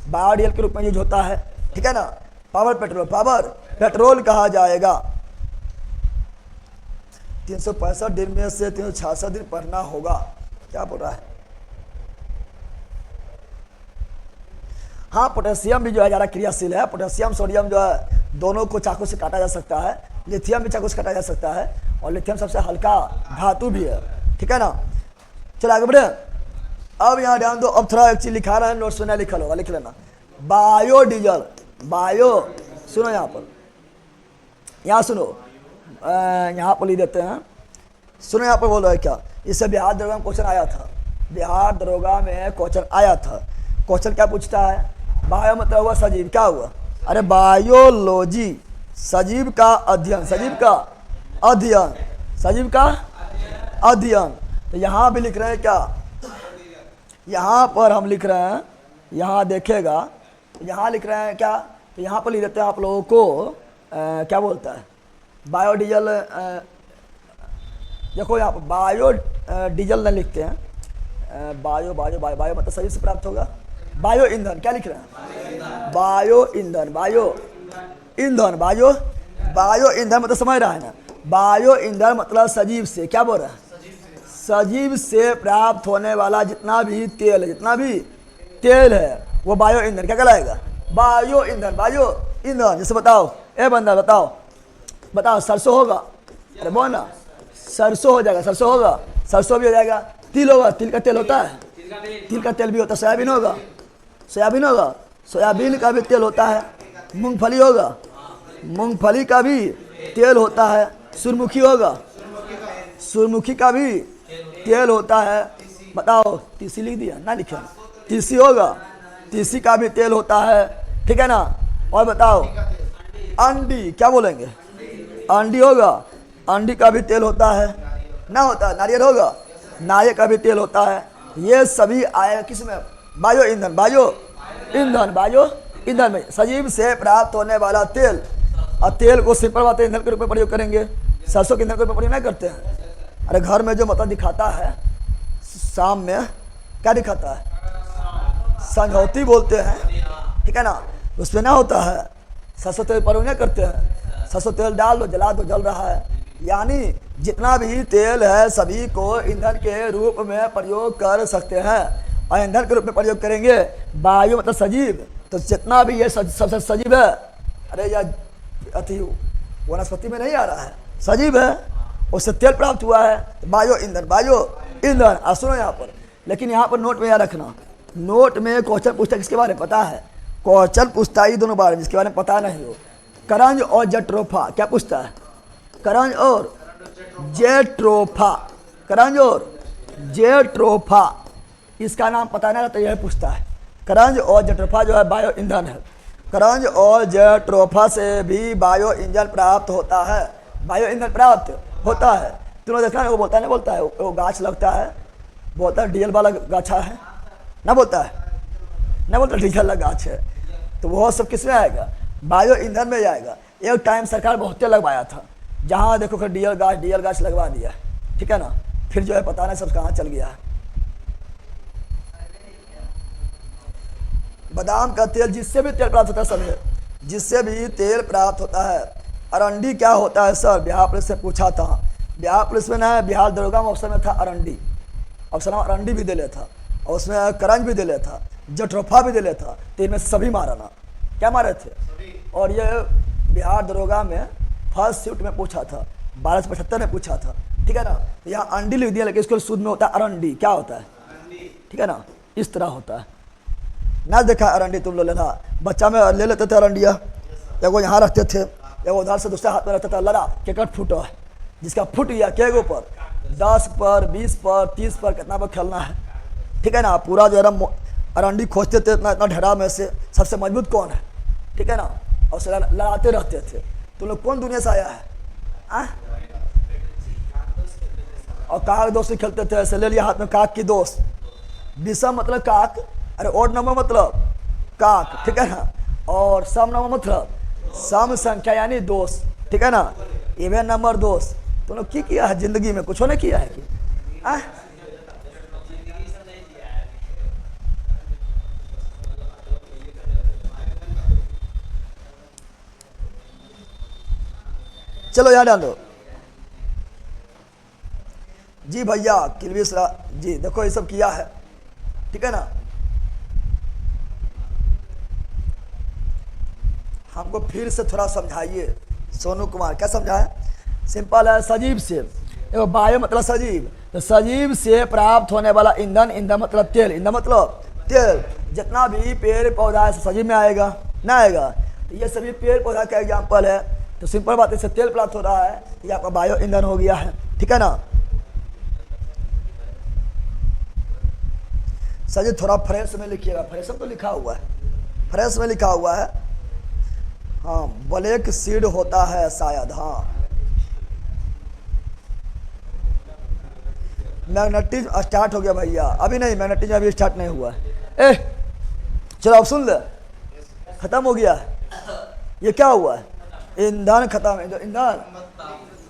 बायोडीजल के रूप में यूज होता है, ठीक है ना। पावर पेट्रोल कहा जाएगा। 365 दिन में से 366 दिन पढ़ना होगा। क्या बोल रहा है? हाँ, पोटेशियम भी जो है ज़्यादा क्रियाशील है। पोटेशियम सोडियम जो है दोनों को चाकू से काटा जा सकता है। लिथियम भी चाकू से काटा जा सकता है, और लिथियम सबसे हल्का धातु भी है, ठीक है ना। चलो आगे बढ़े। अब यहाँ ध्यान दो, अब थोड़ा एक चीज लिखा रहा है, नोट्स में लिखा होगा, लिख लेना। बायोडीजल, सुनो यहाँ पर, यहाँ सुनो, यहाँ पर लिख देते हैं। सुनो यहाँ पर बोल रहा है क्या, इससे बिहार दरोगा में क्वेश्चन आया था। बिहार दरोगा में क्वेश्चन आया था। क्वेश्चन क्या पूछता है? बायो मतलब हुआ सजीव, क्या हुआ? अरे बायोलॉजी, सजीव का अध्ययन, सजीव का अध्ययन। तो यहाँ भी लिख रहे हैं क्या? यहाँ पर हम लिख रहे हैं, यहाँ देखिएगा, यहाँ लिख रहे हैं क्या? तो यहाँ पर लिख देते हैं आप लोगों को क्या बोलता है, बायोडीजल। देखो यहाँ पर बायोडीजल नहीं लिखते हैं, बायो मतलब सजीव से प्राप्त होगा। बायो ईंधन, क्या लिख रहे हैं? बायो ईंधन मतलब समझ रहा है ना। बायो ईंधन मतलब सजीव से, क्या बोल रहा है? सजीव से प्राप्त होने वाला जितना भी तेल है वो बायो ईंधन क्या कहलाएगा? बायो ईंधन। जैसे बताओ, ए बंदा बताओ सरसों होगा? अरे बोल ना, सरसों हो जाएगा, सरसों भी हो जाएगा। तिल होगा, तिल का तेल होता है, तिल का तेल भी होता है। सोयाबीन होगा, सोयाबीन का भी तेल होता है। मूंगफली होगा, मूंगफली का भी तेल होता है। सूरजमुखी होगा, सूरजमुखी का भी तेल होता है। बताओ, तीसी लिख दिया ना? लिखा तीसी होगा, तीसी का भी तेल होता है, ठीक है ना। और बताओ, अंडी, क्या बोलेंगे? अंडी होगा, अंडी का भी तेल होता है ना, होता है। नारियल होगा, नारियल का भी तेल होता है। ये सभी आएगा किस में? बायो ईंधन में, सजीव से प्राप्त होने वाला तेल। और तेल को सिंपल बात ईंधन के रूप में प्रयोग करेंगे, सरसों के ईंधन के रूप में प्रयोग नहीं करते हैं। अरे घर में जो मतलब दिखाता है शाम में, क्या दिखाता है? संझौती बोलते हैं, ठीक है ना। उसमें ना होता है, सरसों तेल प्रयोग नहीं करते हैं। सरसों तेल डाल दो, जला दो, जल रहा है। यानी जितना भी तेल है सभी को ईंधन के रूप में प्रयोग कर सकते हैं, और ईंधन के रूप में प्रयोग करेंगे। वायु मतलब सजीव, तो जितना भी ये सबसे सजीव है, अरे यार अति वनस्पति में नहीं आ रहा है, सजीव है, उससे तेल प्राप्त हुआ है। बायो ईंधन। सुनो यहाँ पर, लेकिन यहाँ पर नोट में याद रखना, नोट में क्वेश्चन पूछता है किसके बारे में पता है? क्वेश्चन पूछता है दोनों बारे में, जिसके बारे में पता नहीं हो। करंज और जेट्रोफा, क्या पूछता है? करंज और जेट्रोफा, इसका नाम पता नहीं रहता, यह पूछता है। करंज और जेट्रोफा जो है बायो ईंधन है। करंज और जेट्रोफा से भी बायो ईंधन प्राप्त होता है, बायो ईंधन प्राप्त होता है। तुमने देखा है, वो बोलता नहीं बोलता है, वो गाछ लगता है, बोलता है डीजल वाला गाछा है ना, बोलता है ना, बोलता डीजल वाला गाछ है। तो वो सब किस में आएगा? बायो ईंधन में जाएगा। एक टाइम सरकार बहुत लगवाया था, जहाँ देखो कि डीजल गाछ लगवा दिया, ठीक है ना। फिर जो है पता नहीं सब कहाँ चल गया है। बादाम का तेल, जिससे भी तेल प्राप्त होता है सर, जिससे भी तेल प्राप्त होता है। अरंडी क्या होता है सर? बिहार पुलिस से पूछा था। बिहार पुलिस में ना, बिहार दरोगा में ऑप्शन में था अरंडी, ऑप्शन में अरंडी भी दे लेता, और उसमें करंज भी दे लेता, जेट्रोफा भी दे लेता। तो इनमें सभी मारा ना, क्या मारे थे? और ये बिहार दरोगा में फर्स्ट शिफ्ट में पूछा था, 1275 में पूछा था, ठीक है ना। तो यहाँ अंडी लिख दिया, लेकिन इसको शुद्ध में होता है अरंडी। क्या होता है? ठीक है ना, इस तरह होता है ना। देखा अरंडी तुम लोग लेना, बच्चा में ले लेते थे अरंडिया, एगो यहाँ रखते थे, एगो उधर से दूसरे हाथ में रखता था। लड़ा क्रिकेट फुट है, जिसका फुट गया के गो पर, 10 पर, 20 पर, 30 पर, कितना पर खेलना है, ठीक है ना। पूरा जो है अरंडी खोजते थे, इतना ढेरा में से सबसे मजबूत कौन है, ठीक है ना, और उसे लड़ाते रहते थे। तुम लोग कौन दुनिया से आया है? और काक दोस्ती खेलते थे, ऐसे ले लिया हाथ में काक की दोस्त। विषम मतलब काक, अरे ओड नंबर मतलब काक, ठीक है ना। और सम नंबर मतलब सम संख्या यानी दोस्त, ठीक है ना। इवन नंबर दोस्त। तुम लोग किया है जिंदगी में? कुछ नहीं किया है कि? चलो यहाँ डालो जी भैया किलविसरा जी, देखो ये सब किया है, ठीक है ना। हमको फिर से थोड़ा समझाइए सोनू कुमार, क्या समझाए? सिंपल है, सजीव से, देखो बायो मतलब सजीव, तो सजीव से प्राप्त होने वाला ईंधन, ईंधन मतलब तेल, ईंधन मतलब तेल, जितना भी पेड़ पौधा है सजीव में आएगा ना आएगा। तो ये सभी पेड़ पौधा का एग्जाम्पल है, तो सिंपल बात है, इससे तेल प्राप्त हो रहा है, ये आपका बायो ईंधन हो गया है, ठीक है ना। सजीव थोड़ा फ्रेश में लिखिएगा, फ्रेश में तो लिखा हुआ है, फ्रेश में लिखा हुआ है, हाँ ब्लैक सीड होता है शायद, हाँ। मैग्नेटिज्म स्टार्ट हो गया भैया, अभी नहीं, मैग्नेटिज्म अभी स्टार्ट नहीं हुआ है। चलो अब सुन ले, खत्म हो गया है। ये क्या हुआ है? ईंधन खत्म है, जो ईंधन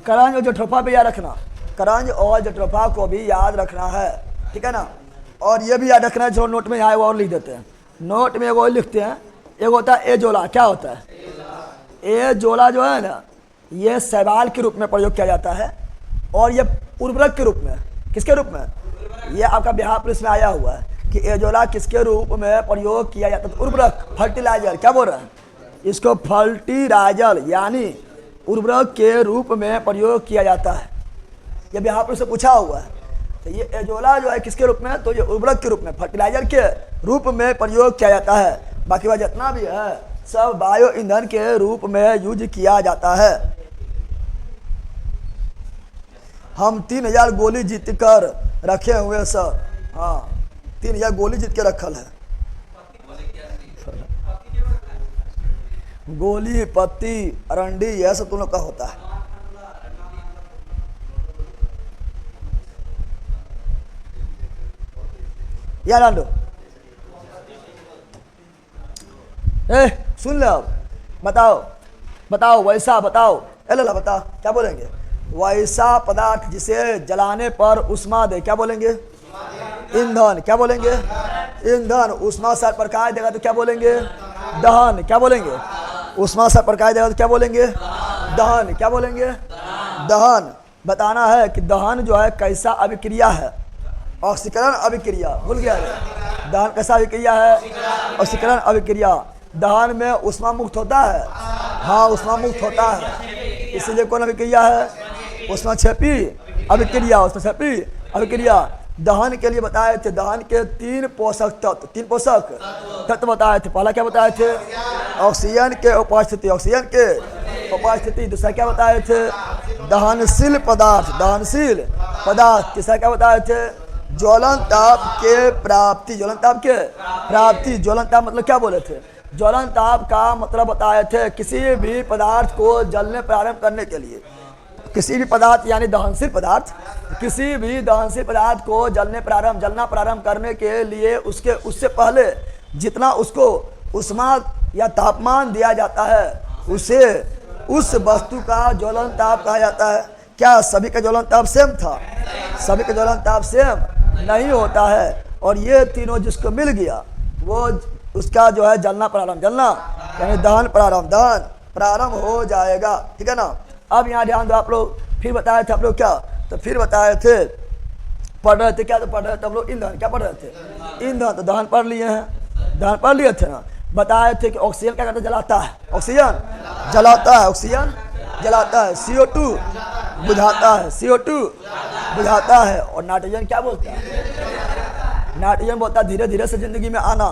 करंज और जट्रोफा पे याद रखना, करंज और जट्रोफा को भी याद रखना है, ठीक है ना। और ये भी याद रखना है, जो नोट में यहाँ वो और लिख देते हैं, नोट में वो लिखते हैं, एक होता है एजोला, क्या होता है? एजोला जो है ना, ये शैवाल के रूप में प्रयोग किया जाता है, और ये उर्वरक के रूप में, किसके रूप में? ये आपका बिहार पुलिस में आया हुआ है कि एजोला किसके रूप में प्रयोग किया जाता है? उर्वरक, फर्टिलाइजर, क्या बोल रहे हैं इसको? फर्टिलाइजर यानी उर्वरक के रूप में प्रयोग किया जाता है, ये बिहार पुलिस से पूछा हुआ है। तो ये एजोला जो है किसके रूप में? तो ये उर्वरक के रूप में, फर्टिलाइजर के रूप में प्रयोग किया जाता है। बाकी वह जितना भी है सब बायो ईंधन के रूप में यूज किया जाता है। हम 3000 गोली जीत कर रखे हुए सर, हाँ 3000 गोली जीत के रखल है। गोली, पत्ती, अरंडी, यह सब तुम लोग का होता है। याद आंदो सुन लो, बताओ बताओ, वैसा बताओ, ला बताओ, क्या बोलेंगे? वैसा पदार्थ जिसे जलाने पर उष्मा दे, क्या बोलेंगे? ईंधन, क्या बोलेंगे? ईंधन। उष्मा से प्रकाश देगा तो क्या बोलेंगे? दहन, क्या बोलेंगे? उष्मा से प्रकाश देगा तो क्या बोलेंगे? दहन, क्या बोलेंगे? दहन। बताना है कि दहन जो है कैसा अभिक्रिया है? ऑक्सीकरण अभिक्रिया, भूल गया है? दहन कैसा अभिक्रिया है? ऑक्सीकरण अभिक्रिया। दहन में उष्मा मुक्त होता है, हाँ उष्मा मुक्त होता है, इसीलिए कौन अभिक्रिया है? उष्मा क्षेपी अभिक्रिया, उष्मा क्षेपी अभिक्रिया। दहन के लिए बताए थे, दहन के 3 पोषक तत्व, 3 पोषक तत्व बताए थे। पहला क्या बताए थे? ऑक्सीजन के उपस्थिति, ऑक्सीजन के उपस्थिति। दूसरा क्या बताए थे? दहनशील पदार्थ, दहनशील पदार्थ। तीसरा क्या बताए थे? ज्वलन ताप के प्राप्ति, ज्वलन ताप के प्राप्ति। ज्वलन ताप मतलब क्या बोले थे? ज्वलन ताप का मतलब बताए थे किसी भी पदार्थ को जलने प्रारंभ करने के लिए, किसी भी पदार्थ यानी दहनशील पदार्थ, किसी भी दहनशील पदार्थ को जलना प्रारंभ करने के लिए उससे पहले जितना उसको उष्मा या तापमान दिया जाता है, उसे उस वस्तु का ज्वलन ताप कहा जाता है। क्या सभी का ज्वलन ताप सेम था? सभी का ज्वलन ताप सेम नहीं होता है, और ये तीनों जिसको मिल गया वो उसका जो है जलना प्रारंभ, जलना यानी दहन प्रारंभ हो जाएगा, ठीक है ना। अब यहाँ ध्यान दो, आप लोग फिर बताए थे, आप लोग क्या तो फिर बताए थे, पढ़ रहे थे क्या? तो पढ़ रहे थे हम लोग ईंधन, क्या पढ़ रहे थे? ईंधन। तो दहन पढ़ लिए हैं, दहन पढ़ लिए थे ना। बताए थे कि ऑक्सीजन क्या करता है? जलाता है, ऑक्सीजन जलाता है, ऑक्सीजन जलाता है। CO2 बुझाता है, CO2 बुझाता है। और नाइट्रोजन क्या बोलता है? नाइट्रोजन बोलता है धीरे धीरे से जिंदगी में आना,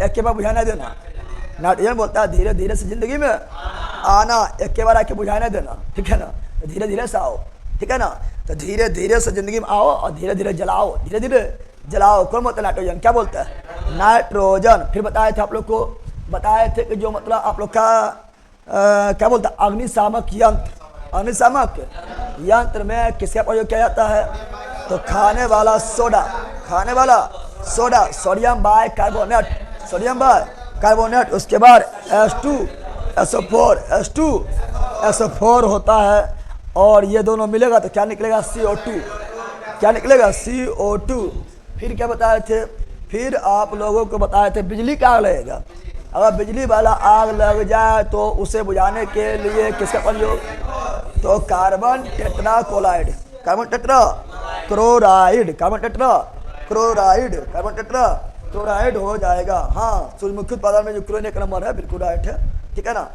एक के बार बुझाने देना। नाइट्रोजन बोलता है धीरे धीरे से जिंदगी में आना, एक के बार आके बुझाने देना, ठीक है ना। तो धीरे धीरे से आओ, ठीक है ना। तो धीरे धीरे से जिंदगी में आओ और धीरे धीरे जलाओ, धीरे धीरे जलाओ। कौन बोलता है? नाइट्रोजन। क्या बोलता है? नाइट्रोजन। फिर बताए थे आप लोग को, बताए थे कि जो मतलब आप लोग का क्या बोलता है? अग्निशामक यंत्र। अग्निशामक यंत्र में किसका प्रयोग किया जाता है? तो खाने वाला सोडा, खाने वाला soda, sodium bicarbonate, sodium bicarbonate. उसके बाद H2SO4, H2SO4 होता है, और ये दोनों मिलेगा तो क्या निकलेगा? CO2। क्या निकलेगा? CO2। फिर क्या बताए थे? फिर आप लोगों को बताए थे बिजली का आग लगेगा। अगर बिजली वाला आग लग जाए तो उसे बुझाने के लिए किसका प्रयोग? तो carbon tetra chloride, carbon tetra chloride, carbon tetra chloride, carbon tetra chloride हो जाएगा। हाँ, सूर्यमुखी उत्पादन में यूक्रेन एक नंबर है, बिल्कुल राइट है, ठीक है ना।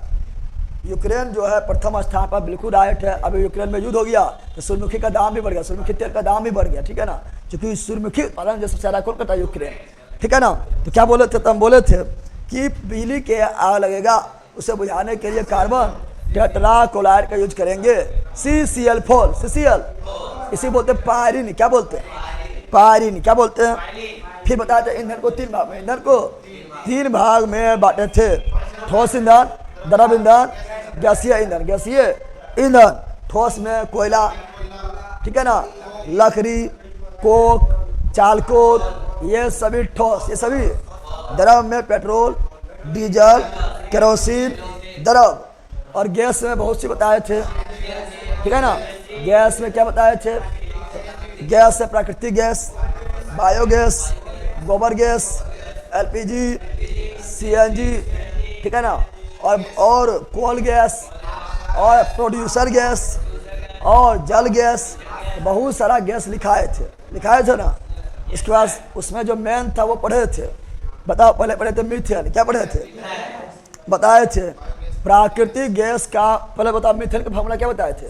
यूक्रेन जो है प्रथम स्थान पर, बिल्कुल राइट है। अभी यूक्रेन में युद्ध हो गया तो सूर्यमुखी का दाम भी बढ़ गया, सूर्यमुखी तेल का दाम भी बढ़ गया, ठीक है ना, क्योंकि सूर्यमुखी उत्पादन जो सबसे ज़्यादा कौन करता है? यूक्रेन, ठीक है ना। तो क्या बोले थे? तो हम बोले थे कि बिजली के आग लगेगा उसे बुझाने के लिए कार्बन टेट्रा क्लोराइड का यूज करेंगे, CCl4, CCl, इसी बोलते हैं पायरीन, क्या बोलते हैं? पायरीन, क्या बोलते हैं? फिर बताया था ईंधन को 3 भाग में, ईंधन को 3 भाग में बांटे थे, ठोस ईंधन, द्रव ईंधन, गैसीय ईंधन। गैसीय ईंधन ठोस में कोयला, ठीक है ना, लकड़ी, कोक, चालकोल, ये सभी ठोस, ये सभी। द्रव में पेट्रोल, डीजल, केरोसिन, द्रव। और गैस में बहुत सी बताए थे, ठीक है ना। गैस में क्या बताए थे? गैस है प्राकृतिक गैस, बायोगैस, गोबर गैस, LPG, CNG, ठीक है ना, और कोल गैस, और प्रोड्यूसर गैस, और जल गैस, बहुत सारा गैस लिखाए थे ना। इसके बाद उसमें जो मेन था वो पढ़े थे, बताओ, पहले पढ़े थे मीथेन, क्या पढ़े थे? बताए थे प्राकृतिक गैस का, पहले बताओ मीथेन का फॉर्मूला क्या बताए थे?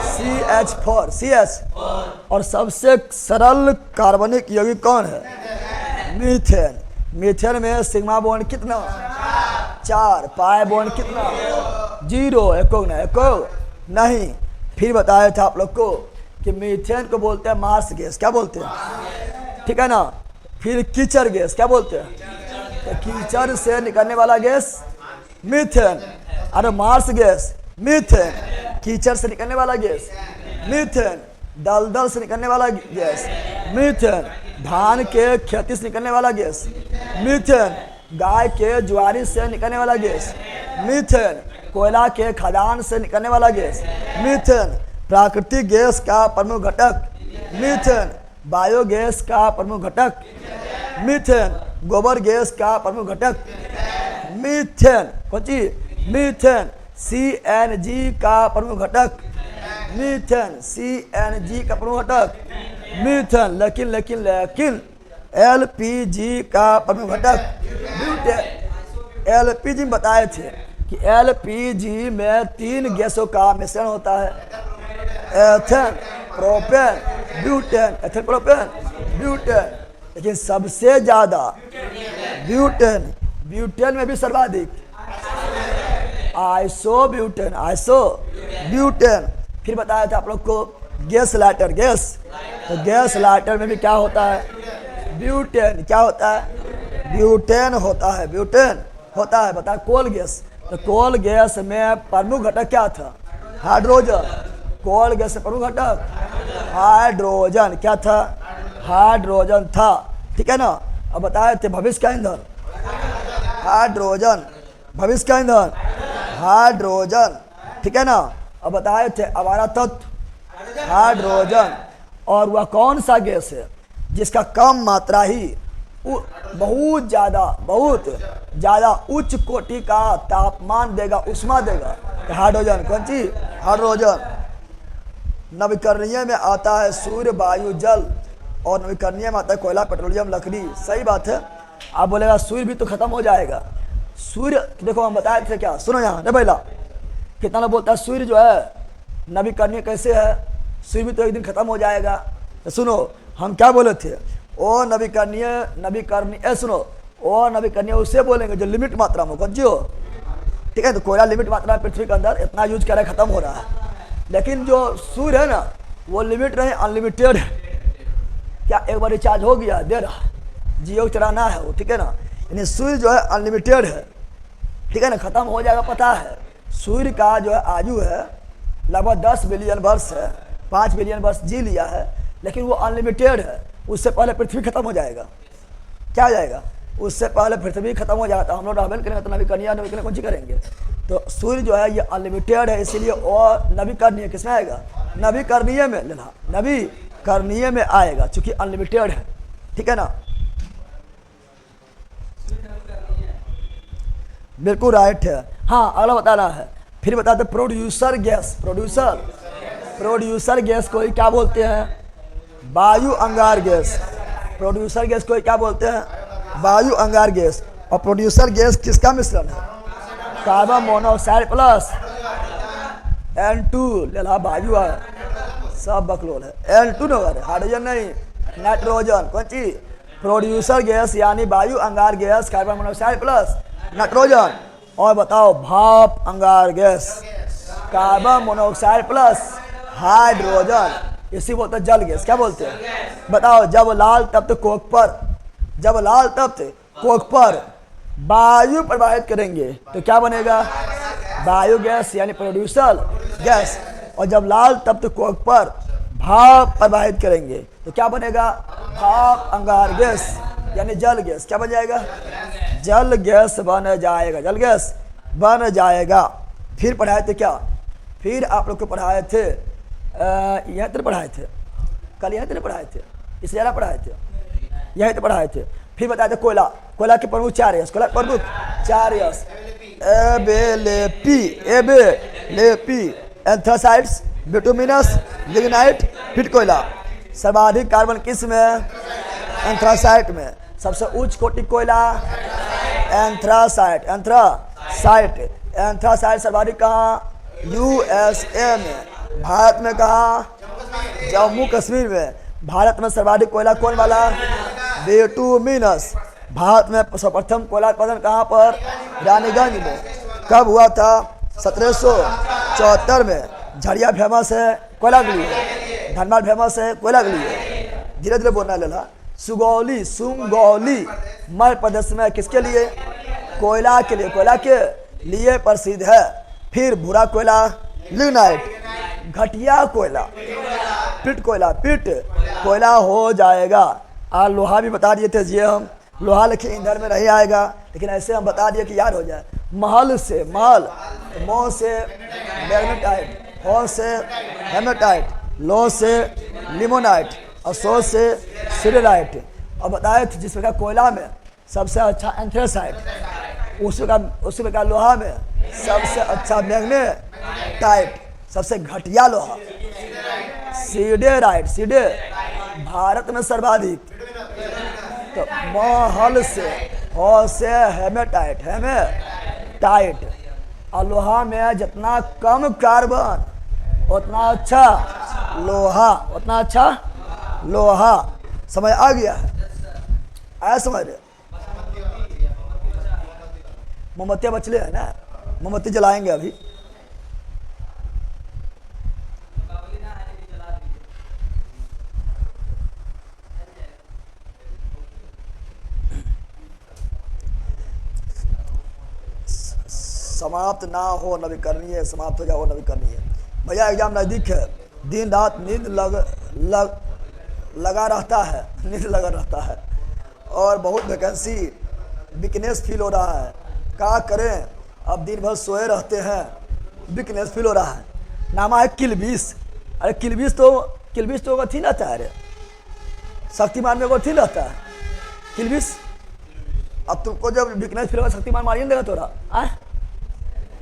CH4, CH। और सबसे सरल कार्बनिक यौगिक कौन है? मीथेन। मीथेन में सिग्मा बॉन्ड कितना? 4। पाई बॉन्ड कितना? 0, एको नहीं। फिर बताया था आप लोग को कि मीथेन को बोलते हैं मार्स गैस, क्या बोलते हैं? ठीक है ना। फिर कीचड़ गैस, क्या बोलते हैं? तो कीचड़ से निकलने वाला गैस मीथेन। अरे मार्स गैस मीथेन, कीचड़ से निकलने वाला गैस मीथेन, दलदल से निकलने वाला गैस मीथेन, धान के खेती से निकलने वाला गैस मीथेन, गाय के ज्वारी से निकलने वाला गैस मीथेन, कोयला के खदान से निकलने वाला गैस मीथेन, प्राकृतिक गैस का प्रमुख घटक मीथेन, बायोगैस का प्रमुख घटक मीथेन, गोबर गैस का प्रमुख घटक मीथेन, कौन चीज? मीथेन। CNG का प्रमुख घटक मीथेन, CNG का प्रमुख घटक मीथेन। लेकिन LPG का प्रमुख घटक ब्यूटेन। LPG में बताए थे कि LPG में 3 गैसों का मिश्रण होता है, ethane, propane, butane, ethane, propane, butane. लेकिन सबसे ज्यादा ब्यूटेन, ब्यूटेन में भी सर्वाधिक आइसोब्यूटेन, आइसोब्यूटेन। फिर बताया था आप लोग को गैस लाइटर, गैस, तो गैस लाइटर में भी क्या होता है? ब्यूटेन। क्या होता है? ब्यूटेन होता है, ब्यूटेन होता है। बताया कोल गैस, तो कोल गैस में प्रमुख घटक क्या था? हाइड्रोजन। कोल गैस में प्रमुख घटक हाइड्रोजन, क्या था? हाइड्रोजन था, ठीक है ना। अब बताए थे भविष्य का ईंधन हाइड्रोजन, भविष्य का ईंधन हाइड्रोजन, ठीक है ना। अब बताए थे आवारा तत्व हाइड्रोजन। और वह कौन सा गैस है जिसका कम मात्रा ही बहुत ज़्यादा उच्च कोटि का तापमान देगा, उष्मा देगा? हाइड्रोजन। कौन चीज? हाइड्रोजन। नवीकरणीय में आता है सूर्य, वायु, जल, और नवीकरणीय में आता है कोयला, पेट्रोलियम, लकड़ी। सही बात है। आप बोलेगा सूर्य भी तो खत्म हो जाएगा। सूर्य देखो हम बताए थे क्या, सुनो यहाँ ना पहला, कितना लोग बोलता है सूर्य जो है नवीकरणीय कैसे है, सूर्य भी तो एक दिन खत्म हो जाएगा। तो सुनो हम क्या बोले थे, ओ नवीकरणीय सुनो, ओ नवीकरणीय उसे बोलेंगे जो लिमिट मात्रा में हो, ठीक है। तो कोयला लिमिट मात्रा में पृथ्वी के अंदर इतना यूज कर रहा है, खत्म हो रहा है। लेकिन जो सूर्य है ना वो लिमिट नहीं, अनलिमिटेड है। क्या एक बार रिचार्ज हो गया दे रहा, जियो चलाना है वो, ठीक है ना। यानी सूर्य जो है अनलिमिटेड है, ठीक है ना, खत्म हो जाएगा पता है। सूर्य का जो है आयु है लगभग 10 बिलियन वर्ष है, 5 बिलियन वर्ष जी लिया है, लेकिन वो अनलिमिटेड है। उससे पहले पृथ्वी खत्म हो जाएगा। क्या हो जाएगा? उससे पहले पृथ्वी खत्म हो जाएगा। तो हम लोग रहबेन करेंगे तो नवीकरणीय कौन सी करेंगे? तो सूर्य जो है ये अनलिमिटेड है, इसीलिए और नवीकरणीय किसमें आएगा? नवीकरणीय में लेना, नवीकरणीय में आएगा चूंकि अनलिमिटेड है, ठीक है ना। बिल्कुल राइट है। हाँ अगला बताना है। फिर बताते producer gas, producer producer gas को ही क्या बोलते हैं? वायु अंगार गैस। प्रोड्यूसर गैस को ही क्या बोलते हैं? वायु अंगार गैस। और प्रोड्यूसर गैस किसका मिश्रण है? कार्बन मोनोऑक्साइड प्लस N2 लेला वायु है, सब बकलोल है। N2 नगर हाइड्रोजन नहीं, नाइट्रोजन। कौन चीज? प्रोड्यूसर गैस यानी वायु अंगार gas, carbon monoxide plus nitrogen. और बताओ भाप अंगार gas, carbon monoxide plus hydrogen, इसी बोलते हैं जल गैस। क्या बोलते हैं? बताओ जब लाल तप्त कोक पर, जब लाल तप्त कोक पर वायु प्रवाहित करेंगे तो क्या बनेगा? वायु गैस यानी प्रोड्यूसर गैस। और जब लाल तप्त कोक पर भाप प्रवाहित करेंगे तो क्या बनेगा? भाप अंगार गैस यानी जल गैस। क्या बन जाएगा? जल गैस बन जाएगा, जल गैस बन जाएगा। फिर पढ़ाए थे क्या? फिर आप लोग को पढ़ाए थे यहीं तो पढ़ाए थे, कल यहीं तो पढ़ाए थे, इससे ज़्यादा पढ़ाए थे, यहीं तो पढ़ाए थे। फिर बताए थे कोयला, कोयला के प्रमुख 4 यस, कोयला प्रमुख 4 यस, एबेलेपी, एंथ्रासाइड्स, बिटुमिनस, लिग्नाइट, फिर कोयला। सर्वाधिक कार्बन किस में? एंथ्रासाइट में। सबसे उच्च कोटि कोयला एंथ्रासाइट, एंथ्रासाइट, एंथ्रासाइट सर्वाधिक कहाँ? USA में। भारत में कहाँ? जम्मू कश्मीर में। भारत में सर्वाधिक कोयला कौन वाला? बिटुमिनस। भारत में सर्वप्रथम कोयला उत्पादन कहाँ पर? रानीगंज में। कब हुआ था? 1774 में। झरिया फेमस है कोयला के लिए, धनबाद फेमस है कोयला के लिए। धीरे धीरे बोलना लेला। सुगौली, सुंगौली मध्य प्रदेश में किसके लिए? कोयला के लिए, कोयला के लिए प्रसिद्ध है। फिर भूरा कोयला लिग्नाइट, घटिया कोयला पिट कोयला, पिट कोयला हो जाएगा। और लोहा भी बता दिए थे जी हम, लोहा लिखे ईंधन में नहीं आएगा, लेकिन ऐसे हम बता दिए कि याद हो जाए। महल से महल, मोह से मैग्नेटाइट, हो से हेमेटाइट, लो से लिमोनाइट और सो से सिरेलाइट। और बताए थे जिस प्रकार कोयला में सबसे अच्छा एंथ्रेसाइट, उसी प्रकार लोहा में सबसे अच्छा मैग्नेटाइट, सबसे घटिया लोहा सीडेराइट, सीडे भारत में सर्वाधिक। तो महल से, हो से हेमेटाइट, हेमेटाइट। और लोहा में जितना कम कार्बन उतना अच्छा लोहा, उतना अच्छा लोहा। समझ आ गया है? आया समझ रहे? मोमबत्तियाँ बचले है ना, मोमबत्ती जलाएंगे अभी। समाप्त ना हो नवीकरणीय, समाप्त हो जाओ नवीकरणीय। भैया एग्जाम नज़दीक है, दिन रात नींद लगा रहता है, नींद लगा रहता है। और बहुत वैकेंसी, वीकनेस फील हो रहा है। क्या करें, अब दिन भर सोए रहते हैं, वीकनेस फील हो रहा है। नामा है किलबिश। अरे किलबिश तो थी रहता है। अरे शक्तिमान में वो थी रहता है किलबिश। अब तुमको जब वीकनेस फील होगा, शक्तिमान मारिए देगा तोरा।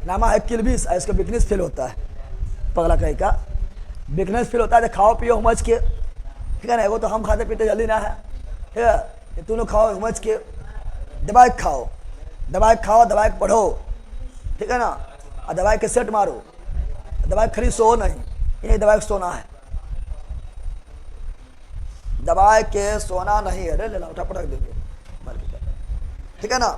नामा है किलबिश, इसका वीकनेस फील होता है। पगला कहीं का वीकनेस फील होता है। तो खाओ पियो समझ के, ठीक है ना। वो तो हम खाते पीते जल्दी ना है, ठीक है। तुम लोग खाओ समझ के, दवाई खाओ, दवाई खाओ, दवाई पढ़ो, ठीक है ना। और दवाई के सेट मारो, दवाई खरीद सो नहीं, ये दवाई सोना है, दवाई के सोना नहीं है। ले ला उठा पटक देंगे, ठीक है ना।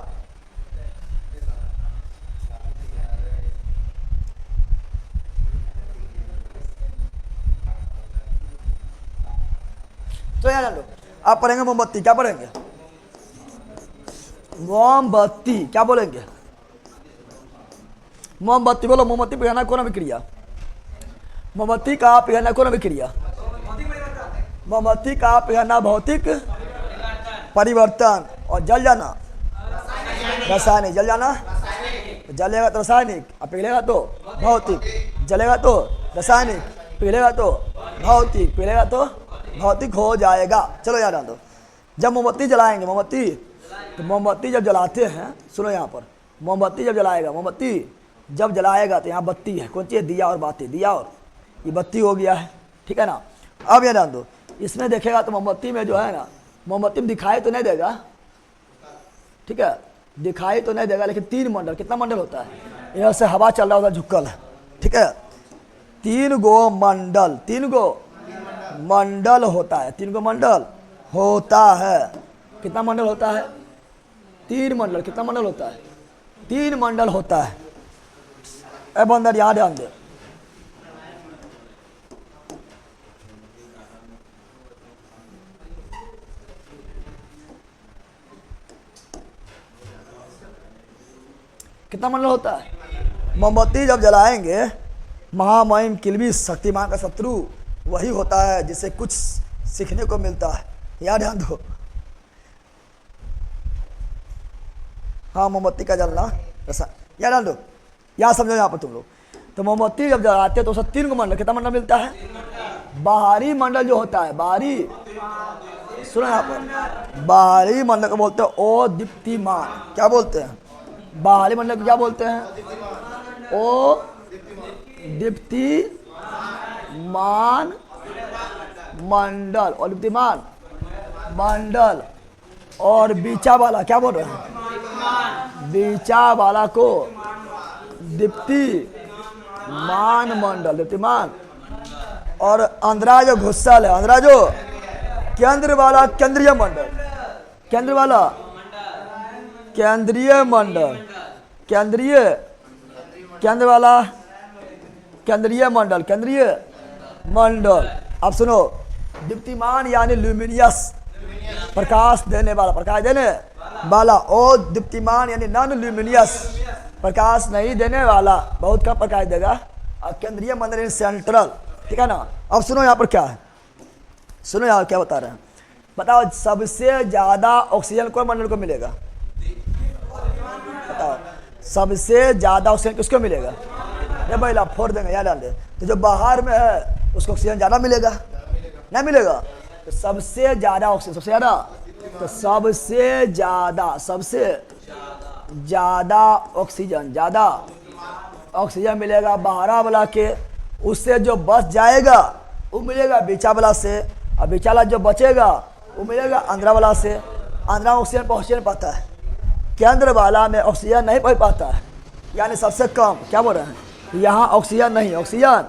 तो यहाँ लो, आप पढ़ेंगे मोमबत्ती। क्या पढ़ेंगे? मोमबत्ती। क्या बोलेंगे? मोमबत्ती बोलो। मोमबत्ती पिघलना कौन अभिक्रिया? मोमबत्ती का पिघलना कौन अभिक्रिया? मोमबत्ती का पिघलना भौतिक परिवर्तन। और जल जाना रासायनिक। जल जाना, जलेगा तो रासायनिक, और पिघलेगा तो भौतिक। जलेगा तो रासायनिक, पिघलेगा तो भौतिक, पिघलेगा तो भौतिक हो जाएगा। चलो याद दो। जब मोमबत्ती जलाएंगे, मोमबत्ती, तो मोमबत्ती जब जलाते हैं, सुनो यहाँ पर, मोमबत्ती जब जलाएगा, मोमबत्ती जब जलाएगा तो यहाँ बत्ती है, कौन सी है? दिया और बाती, दिया और ये बत्ती हो गया है, ठीक है ना। अब ये ध्यान दो, इसमें देखेगा तो मोमबत्ती में जो है ना, मोमबत्ती में दिखाई तो नहीं देगा, ठीक है, दिखाई तो नहीं देगा, लेकिन 3 मंडल, कितना मंडल होता है, यहाँ से हवा चल रहा होता है, झुक्कल है, ठीक है, 3 गो मंडल, 3 गो मंडल होता है, 3 गो मंडल होता है। कितना मंडल होता है? 3 मंडल। कितना मंडल होता है? 3 मंडल होता है। अब अंदर यहाँ ध्यान दे, कितना मंडल होता है? मोमबत्ती जब जलाएंगे, महामहिम किलबिश शक्तिमान का शत्रु वही होता है जिससे कुछ सीखने को मिलता है। याद ध्यान दो, हाँ, मोमबत्ती का जलना ऐसा, याद ध्यान दो, याद समझो यहाँ पर तुम लोग। तो मोमबत्ती जब जलाते हैं तो उसका 3 को मंडल, कितना मंडल मिलता है? बाहरी मंडल जो होता है, बाहरी, सुनो यहाँ पर, बाहरी मंडल को बोलते हैं ओ दीप्तिमान। क्या बोलते हैं? बाहरी मंडल को क्या बोलते हैं? ओ दीप्तिमान मंडल, और दीप्तिमान मंडल। और बीचा वाला क्या बोल रहे हैं? बीचा वाला को दीप्तिमान मंडल, दीप्तिमान। और अंदरा जो घुस्सल है, अंदरा जो केंद्र वाला, केंद्रीय मंडल, केंद्र वाला केंद्रीय मंडल, केंद्रीय, केंद्र वाला केंद्रीय मंडल, केंद्रीय मंडल। अब सुनो, दीप्तिमान यानी ल्यूमिनियस, प्रकाश देने वाला, प्रकाश देने वाला। ओ दीप्तिमान यानी नॉन ल्यूमिनियस, प्रकाश नहीं देने वाला, बहुत कम प्रकाश देगा। और केंद्रीय मंडल यानी सेंट्रल, ठीक है ना। अब सुनो यहाँ पर क्या है, सुनो यार क्या बता रहे हैं, बताओ सबसे ज्यादा ऑक्सीजन कौन मंडल को मिलेगा? बताओ सबसे ज्यादा ऑक्सीजन किसको मिलेगा? ये भाई फोड़ देंगे, याद डाल दे। तो जो बाहर में है उसको ऑक्सीजन ज्यादा मिलेगा, नहीं मिलेगा? तो सबसे ज्यादा ऑक्सीजन, सबसे ज्यादा, तो सबसे ज्यादा, सबसे ज्यादा ऑक्सीजन, ज्यादा ऑक्सीजन मिलेगा बाहरा वाला के। उससे जो बच जाएगा वो मिलेगा बीचा वाला से, और बीचा वाला जो बचेगा वो मिलेगा अंदरा वाला से। अंदरा ऑक्सीजन पहुँच नहीं पाता है, केंद्र वाला में ऑक्सीजन नहीं पहुँच पाता है, यानी सबसे कम। क्या बोल रहे हैं? यहाँ ऑक्सीजन नहीं, ऑक्सीजन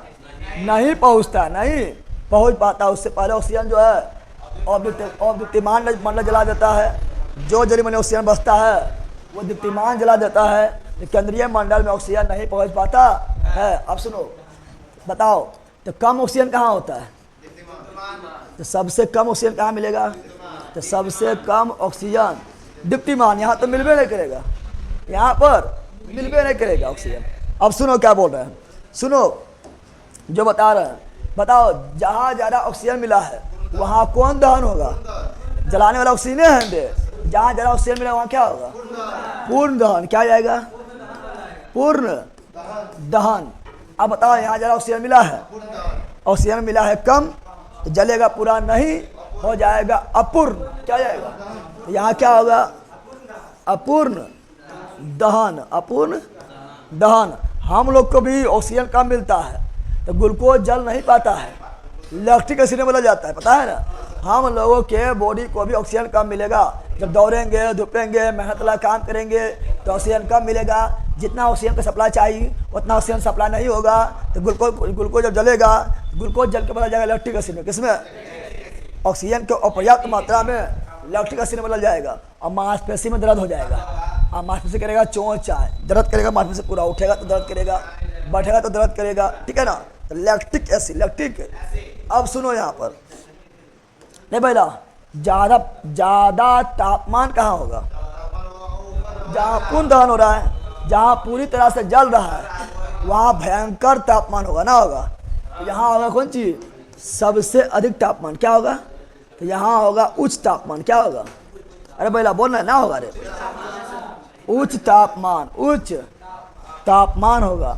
नहीं पहुँचता, नहीं पहुँच पाता। उससे पहले ऑक्सीजन जो है और दीप्तिमान मंडल जला देता है। जो जरी में ऑक्सीजन बचता है वो दीप्तिमान जला देता है। केंद्रीय मंडल में ऑक्सीजन नहीं पहुँच पाता है। अब सुनो, बताओ तो कम ऑक्सीजन कहाँ होता है? तो सबसे कम ऑक्सीजन कहाँ मिलेगा? तो सबसे कम ऑक्सीजन दीप्तिमान, यहाँ तो मिलबे नहीं करेगा, यहाँ पर मिलबे नहीं करेगा ऑक्सीजन। अब सुनो क्या बोल रहे हैं, सुनो जो बता रहे हैं। बताओ जहाँ ज़्यादा ऑक्सीजन मिला है वहाँ कौन दहन होगा? जलाने वाला ऑक्सीजन है। जहाँ ज़्यादा ऑक्सीजन मिला वहाँ क्या होगा? पूर्ण दहन। क्या जाएगा? पूर्ण दहन। अब बताओ यहाँ ज़्यादा ऑक्सीजन मिला है, ऑक्सीजन मिला है कम, तो जलेगा पूरा नहीं, हो जाएगा अपूर्ण। क्या जाएगा? तो यहाँ क्या होगा? अपूर्ण दहन, अपूर्ण दहन। हम लोग को भी ऑक्सीजन कम मिलता है तो ग्लूकोज जल नहीं पाता है, लैक्टिक एसिड में बदल जाता है, पता है ना। हम लोगों के बॉडी को भी ऑक्सीजन कम मिलेगा। जब दौड़ेंगे, धूपेंगे, मेहनत वाला काम करेंगे तो ऑक्सीजन कम मिलेगा। जितना ऑक्सीजन का सप्लाई चाहिए उतना ऑक्सीजन सप्लाई नहीं होगा, तो ग्लूकोज जब जलेगा, ग्लूकोज जल के बदल जाएगा लैक्टिक एसिड में। किसमें? ऑक्सीजन के अपर्याप्त मात्रा में लैक्टिक एसिड में बदल जाएगा और मांसपेशी में दर्द हो जाएगा। और मांसपेशी करेगा चोंच, दर्द करेगा, मांसपेशी पूरा उठेगा तो दर्द करेगा, बैठेगा तो दर्द करेगा, ठीक है ना। तो लैक्टिक एसिड, लैक्टिक। अब सुनो यहाँ पर, नहीं भैया, ज्यादा तापमान कहाँ होगा? जहाँ पूर्ण दहन हो रहा है, जहाँ पूरी तरह से जल रहा है, वहाँ भयंकर तापमान होगा, ना होगा? तो यहाँ होगा कौन चीज? सबसे अधिक तापमान। क्या होगा? तो यहाँ होगा उच्च तापमान। क्या होगा? अरे भैया बोल रहे ना होगा? अरे उच्च तापमान, उच्च तापमान होगा।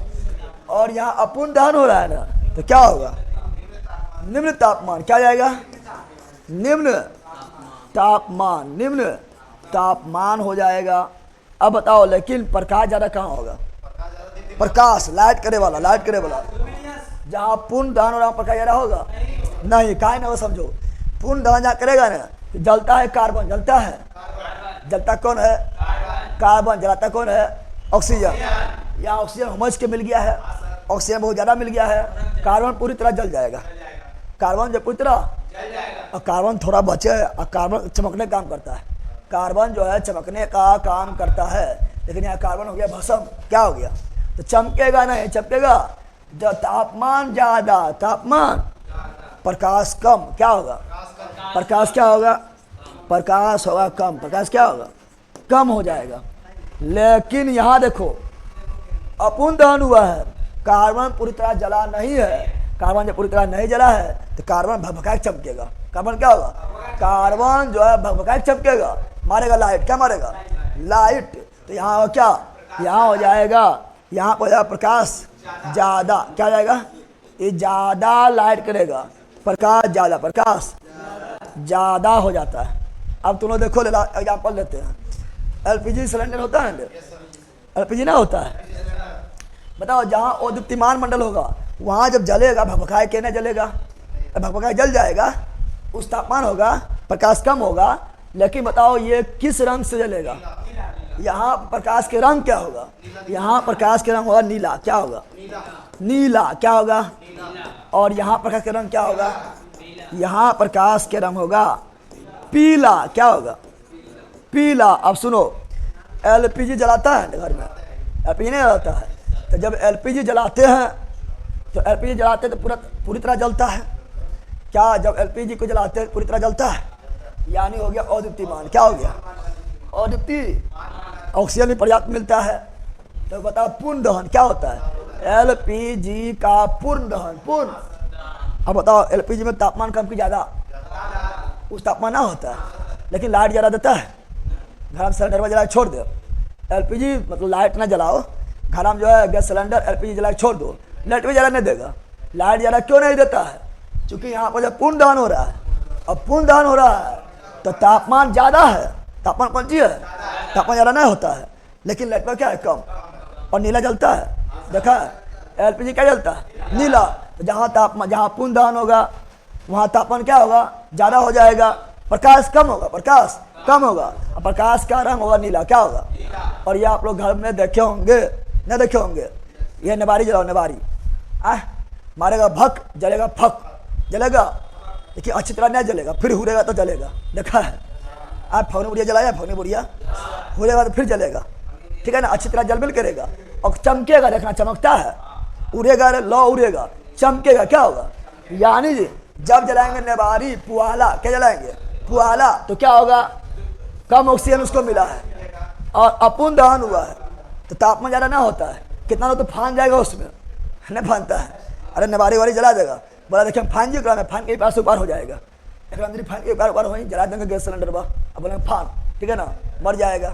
और यहाँ अपूर्ण दहन हो रहा है ना, तो क्या होगा? निम्न तापमान। क्या जाएगा? निम्न तापमान, निम्न तापमान हो जाएगा। अब बताओ लेकिन प्रकाश ज़्यादा कहाँ होगा? प्रकाश, लाइट करे वाला, लाइट करे वाला जहाँ पूर्ण दहन हो रहा प्रकाश ज्यादा होगा नहीं, काहे ना हो समझो। पूर्ण दहन जहाँ करेगा ना तो जलता है कार्बन, जलता है, जलता कौन है? कार्बन। जलाता कौन है? ऑक्सीजन। यहाँ ऑक्सीजन हमज के मिल गया है, ऑक्सीजन बहुत ज़्यादा मिल गया है, कार्बन पूरी तरह जल जाएगा। कार्बन जब पूरी तरह, और कार्बन थोड़ा बचे, और कार्बन चमकने का काम करता है। कार्बन जो है चमकने का काम करता है, लेकिन यहाँ कार्बन हो गया भस्म। क्या हो गया? तो चमकेगा नहीं, चमकेगा जब तापमान ज़्यादा, तापमान प्रकाश कम। क्या होगा? प्रकाश क्या होगा? प्रकाश होगा कम। प्रकाश क्या होगा? कम हो जाएगा। लेकिन यहाँ देखो अपूर्ण दहन हुआ है, कार्बन पूरी तरह जला नहीं है। कार्बन जब पूरी तरह नहीं जला है तो कार्बन भकभका के चमकेगा। कार्बन क्या होगा? कार्बन जो है भकभका के चमकेगा, मारेगा लाइट। क्या मारेगा? लाइट। तो यहाँ क्या? यहाँ हो जाएगा, यहाँ पर हो जाएगा प्रकाश ज़्यादा। क्या हो जाएगा? ये ज़्यादा लाइट करेगा, प्रकाश ज़्यादा, प्रकाश ज़्यादा हो जाता है। अब तुम लोग देखो, एग्जाम्पल लेते हैं। एलपीजी सिलेंडर होता है, एलपीजी ना होता है। बताओ जहाँ उद्दीप्तिमान मंडल होगा वहाँ जब जलेगा भकभकाए के नहीं जलेगा, भकभकाए जल जाएगा, उस तापमान होगा, प्रकाश कम होगा। लेकिन बताओ ये किस रंग से जलेगा? यहाँ प्रकाश के रंग क्या होगा? यहाँ प्रकाश के रंग होगा नीला। क्या होगा? नीला। क्या होगा? और यहाँ प्रकाश के रंग क्या होगा? यहाँ प्रकाश के रंग होगा पीला। क्या होगा? पीला। अब सुनो, एलपीजी जलाता है घर में, एलपीजी नहीं जलाता है। तो जब एलपीजी जलाते हैं तो एलपीजी जलाते हैं तो पूरी तरह जलता है। क्या? जब एलपीजी को जलाते हैं पूरी तरह जलता है, यानी हो गया अद्वितीयमान। क्या हो गया? अद्वितीय। ऑक्सीजन भी पर्याप्त मिलता है। तो बताओ पूर्ण दहन क्या होता है? एलपीजी का पूर्ण दहन। पूर्ण। अब बताओ एलपीजी में तापमान कम की ज़्यादा? उस तापमान ना होता है, लेकिन लाइट ज़्यादा देता है। घर में सिलेंडर में जला छोड़ दो, एलपीजी मतलब लाइट ना जलाओ, घर में जो है गैस सिलेंडर एलपीजी जला छोड़ दो, लाइट भी ज़्यादा नहीं देगा। लाइट ज़्यादा क्यों नहीं देता है? क्योंकि यहाँ पर जब पूर्ण दहन हो रहा है, अब पूर्ण दहन हो रहा है तो तापमान ज़्यादा है। तापमान कौन सी है? तापमान ज़्यादा नहीं होता है, लेकिन लाइट पर क्या है? कम। और नीला जलता है। देखा एलपीजी क्या जलता है? नीला। तो जहाँ तापमान, जहाँ पूर्ण दहन होगा वहाँ तापमान क्या होगा? ज़्यादा हो जाएगा, प्रकाश कम होगा, प्रकाश कम होगा, और प्रकाश का रंग होगा नीला। क्या होगा? और ये आप लोग घर में देखे होंगे, नहीं देखे होंगे? ये नेबारी जलाओ, नेबारी मारेगा भक, जलेगा फक, जलेगा, लेकिन अच्छी तरह नहीं जलेगा, फिर हुरेगा तो जलेगा। देखा है? आप फौनी बुढ़िया जलाया, फौनी बुढ़िया हुरेगा तो फिर जलेगा। ठीक है ना? अच्छी तरह जलबिल करेगा और चमकेगा। देखना चमकता है, उड़ेगा, लौ उड़ेगा, चमकेगा। क्या होगा? यानी जब जलाएंगे नेबारी पुआला, क्या जलाएंगे? पुआला, तो क्या होगा? कम ऑक्सीजन उसको मिला है और अपूर्ण दहन हुआ है तो तापमान ज़्यादा ना होता है। कितना लोग तो फान जाएगा उसमें, नहीं फानता है। अरे नेबारी वाली जला देगा, बोला देखिए फान जी करा, फान के पास ऊपर हो जाएगा, एक अंदर फान के ऊपर वहीं जला देंगे गैस सिलेंडर पर। अब बोलेंगे फान, ठीक है ना, मर जाएगा।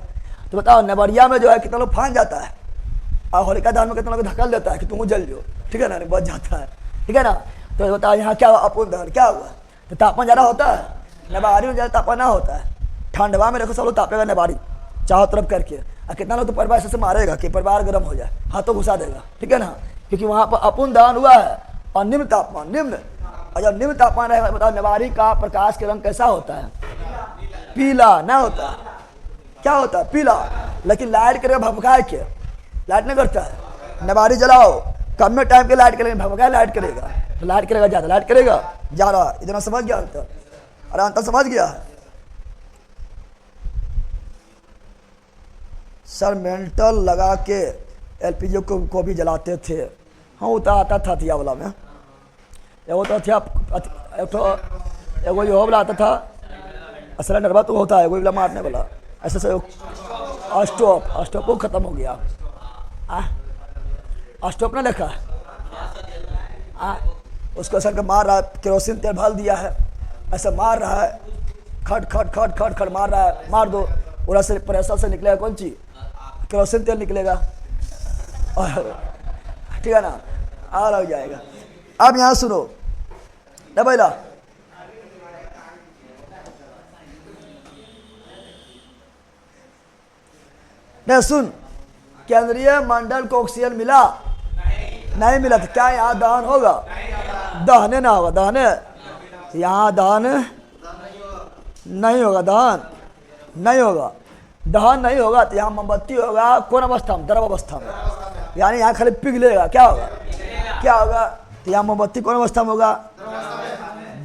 तो बताओ नेबरिया में जो है कितना लोग फान जाता है, और होलिका दहन में कितना लोग धक्का देता है कि तुम जल जाओ, ठीक है ना, बच जाता है। ठीक है ना? तो बताओ यहाँ क्या हुआ? अपूर्ण दहन। क्या हुआ? तो तापमान ज़्यादा होता है, नेबारी में ज़्यादा तापमान ना होता है। ठंडवा में देखो सब लोग तापेगा नेबारी चारों तरफ करके, और कितना लोग तो परिवार से मारेगा कि परिवार गर्म हो जाए, हाथों घुसा देगा। ठीक है ना? क्योंकि वहाँ पर अपूर्ण दहन हुआ है और निम्न तापमान, निम्न। और जब निम्न तापमान रहेगा, बताओ नेबारी का प्रकाश के रंग कैसा होता है? पीला ना होता है। क्या होता है? पीला। लेकिन लाइट करेगा भभकाए के, लाइट नहीं करता है। नेबारी जलाओ, कम में टाइम के लाइट करेगा, भभकाए लाइट करेगा, तो लाइट करेगा ज़्यादा, लाइट करेगा ज़्यादा। इतना समझ गया अंतर? अरे अंतर समझ गया है? सर मेंटल लगा के एलपीजी को भी जलाते थे। हाँ वो तो आता था थिया वाला में, वो तो थिया एगो यो वाला आता था सिलेंडर तो होता है, वही वाला मारने वाला, ऐसे से स्टोप वो खत्म हो गया। स्टोप ना देखा? उसको ऐसा मार रहा है, केरोसिन तेल भर दिया है, ऐसा मार रहा है, खट खट खट खट खट मार रहा है, मार दो, पूरा से प्रेशर से निकलेगा कौन चीज? केरोसिन तेल निकलेगा। ठीक है ना? आग लग जाएगा। अब यहाँ सुनो ना भैया, नहीं सुन, केंद्रीय मंडल को ऑक्सीजन मिला नहीं मिला तो क्या यहाँ दहन होगा? दहने ना होगा, दहने यहाँ दहन नहीं होगा, दहन नहीं होगा, दहन नहीं होगा तो यहाँ मोमबत्ती होगा कौन अवस्था में? द्रव अवस्था में, यानी यहाँ खाली पिघलेगा। क्या होगा? क्या होगा? तो यहाँ मोमबत्ती कौन अवस्था में होगा?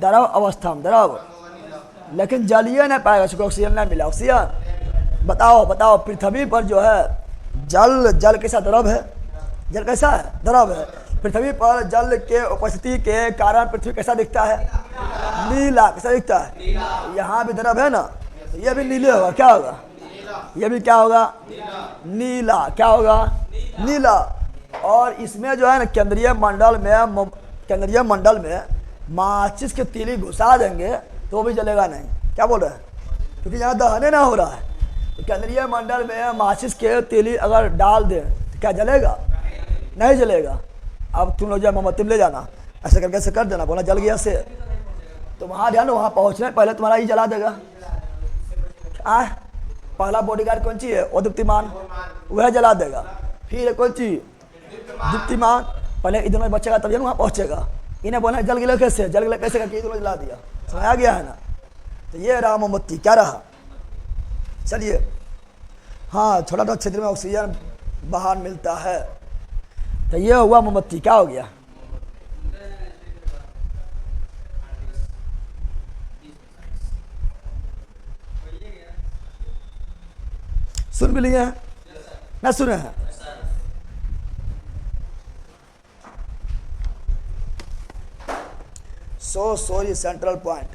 द्रव अवस्था में, द्रव। लेकिन जलिए नहीं पाएगा क्योंकि ऑक्सीजन नहीं मिला। ऑक्सीजन बताओ बताओ, पृथ्वी पर जो है जल कैसा? द्रव है। जल कैसा है? द्रव है। पृथ्वी पर जल के उपस्थिति के कारण पृथ्वी कैसा दिखता है? नीला। कैसा दिखता है? यहाँ भी द्रव है ना, तो ये भी नीले होगा। क्या होगा? ये भी क्या होगा? नीला। क्या होगा? नीला। और इसमें जो है ना केंद्रीय मंडल में माचिस के तीली घुसा देंगे तो भी जलेगा नहीं। क्या बोल रहे हैं? क्योंकि यहाँ दहने ना हो रहा है। तो केंद्रीय मंडल में माचिस के तीली अगर डाल दें तो क्या जलेगा? नहीं जलेगा। अब तुम लोग जो मोमबत्ती ले जाना, ऐसे करके ऐसे कर देना, बोला जल गया से, तो वहाँ ध्यान, वहाँ पहुँचने पहले तुम्हारा ही जला देगा। पहला बॉडीगार्ड कौन चीज है? वो दीप्तिमान, वह जला देगा। फिर कौन चीज? दीप्तिमान। पहले इधर बचेगा तब वहाँ पहुँचेगा। इन्हें बोला जल गिला कैसे? जल गिला कैसे करके इधर जला दिया। समझ आ गया है ना? तो ये रहा मोमबत्ती। क्या रहा? चलिए, हाँ, छोटा छोटा क्षेत्र में ऑक्सीजन बाहर मिलता है, तो ये हुआ मोमबत्ती। क्या हो गया? सुन भी लिए हैं ना? सुने हैं? Sorry central point.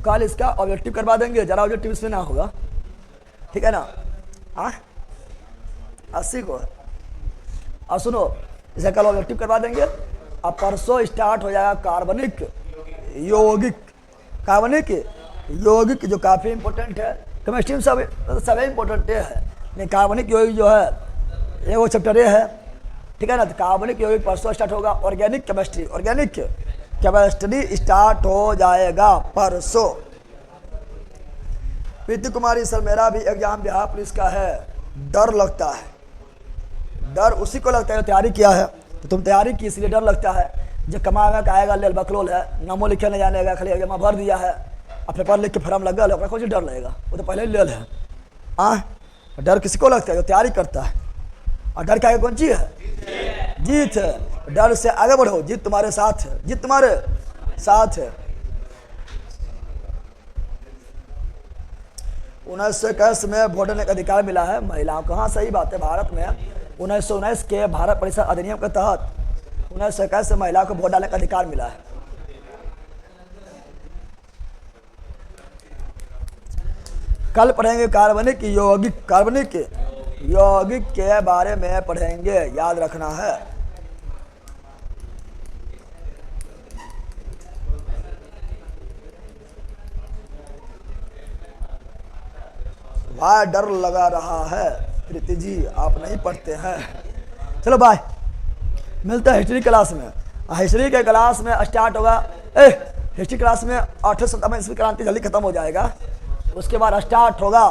कल इसका ऑब्जेक्टिव करवा देंगे, जरा ऑब्जेक्टिव इसमें ना होगा, ठीक है ना? हाँ, 80 को है। और सुनो, इसे कल ऑब्जेक्टिव करवा देंगे। अब परसों स्टार्ट हो जाएगा कार्बनिक यौगिक। कार्बनिक यौगिक जो काफ़ी इंपॉर्टेंट है। केमिस्ट्री में सब इंपॉर्टेंट है, लेकिन कार्बनिक यौगिक जो है ये वो चैप्टर है, ठीक है ना? तो कार्बनिक यौगिक परसों स्टार्ट होगा। ऑर्गेनिक केमिस्ट्री स्टार्ट हो जाएगा परसों। प्रीति कुमारी, सर मेरा भी एग्जाम बिहार पुलिस का है, डर लगता है। डर उसी को लगता है जो तैयारी किया है। तो तुम तैयारी की इसलिए डर लगता है। जो कमा में आएगा लेल बकलोल है, नामो लिखे नहीं जाने का, खाली एग्जाम भर दिया है, अब पेपर लिख के फॉर्म लग गया, कौन सी डर लगेगा? वो तो पहले ही लेल है। डर किसी को लगता है? जो तैयारी करता है। और डर क्या कौन चीज है? जीत है। डर से आगे बढ़ो, जीत तुम्हारे साथ है, जीत तुम्हारे साथ है। 1921 में वोट देने का अधिकार मिला है महिलाओं को। हाँ, सही बात है। भारत में 1919 के भारत परिषद अधिनियम के तहत 1921 से महिलाओं को वोट डालने का अधिकार मिला है। कल पढ़ेंगे कार्बनिक यौगिक के बारे में पढ़ेंगे, याद रखना है। भाई डर लगा रहा है प्रीति जी, आप नहीं पढ़ते हैं। चलो बाय, मिलते हैं हिस्ट्री क्लास में। हिस्ट्री के क्लास में स्टार्ट होगा। हिस्ट्री क्लास में 1857 ईस्वी क्रांति जल्दी खत्म हो जाएगा। उसके बाद स्टार्ट होगा,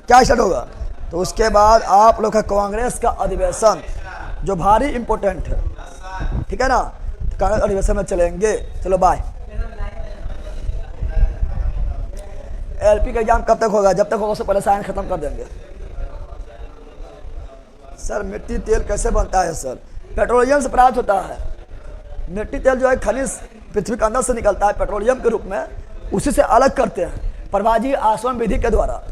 क्या स्टार्ट होगा? तो उसके बाद आप लोग का कांग्रेस का अधिवेशन, जो भारी इंपॉर्टेंट है, ठीक है ना? कांग्रेस अधिवेशन में चलेंगे। चलो बाय। एलपी का एग्जाम कब तक होगा? जब तक होगा उससे पहले साइंस खत्म कर देंगे। सर मिट्टी तेल कैसे बनता है? सर पेट्रोलियम से प्राप्त होता है। मिट्टी तेल जो है खनिज पृथ्वी के अंदर से निकलता है पेट्रोलियम के रूप में, उसी से अलग करते हैं प्रभाजी आसवन विधि के द्वारा।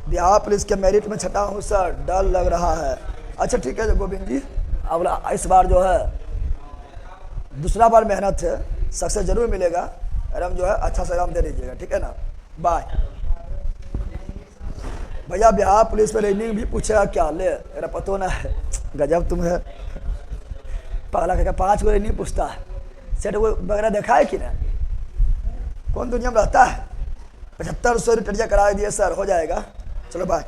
बिहार पुलिस के मेरिट में छठा हूँ सर, डर लग रहा है। अच्छा ठीक है गोविंद जी, अब इस बार जो है दूसरा बार मेहनत है, सक्सेस जरूर मिलेगा। एग्जाम जो है अच्छा से एग्जाम दे दीजिएगा, ठीक है ना? बाय भैया। बिहार पुलिस में ट्रेनिंग भी पूछेगा क्या? ले मेरा पता ना है, गजब तुम है। पगला करके 5 को नहीं पूछता है। सेट वगैरह देखा है कि ना? कौन दुनिया में रहता है? 7500 रिटर्न करा दिए सर, हो जाएगा। चलो बाय।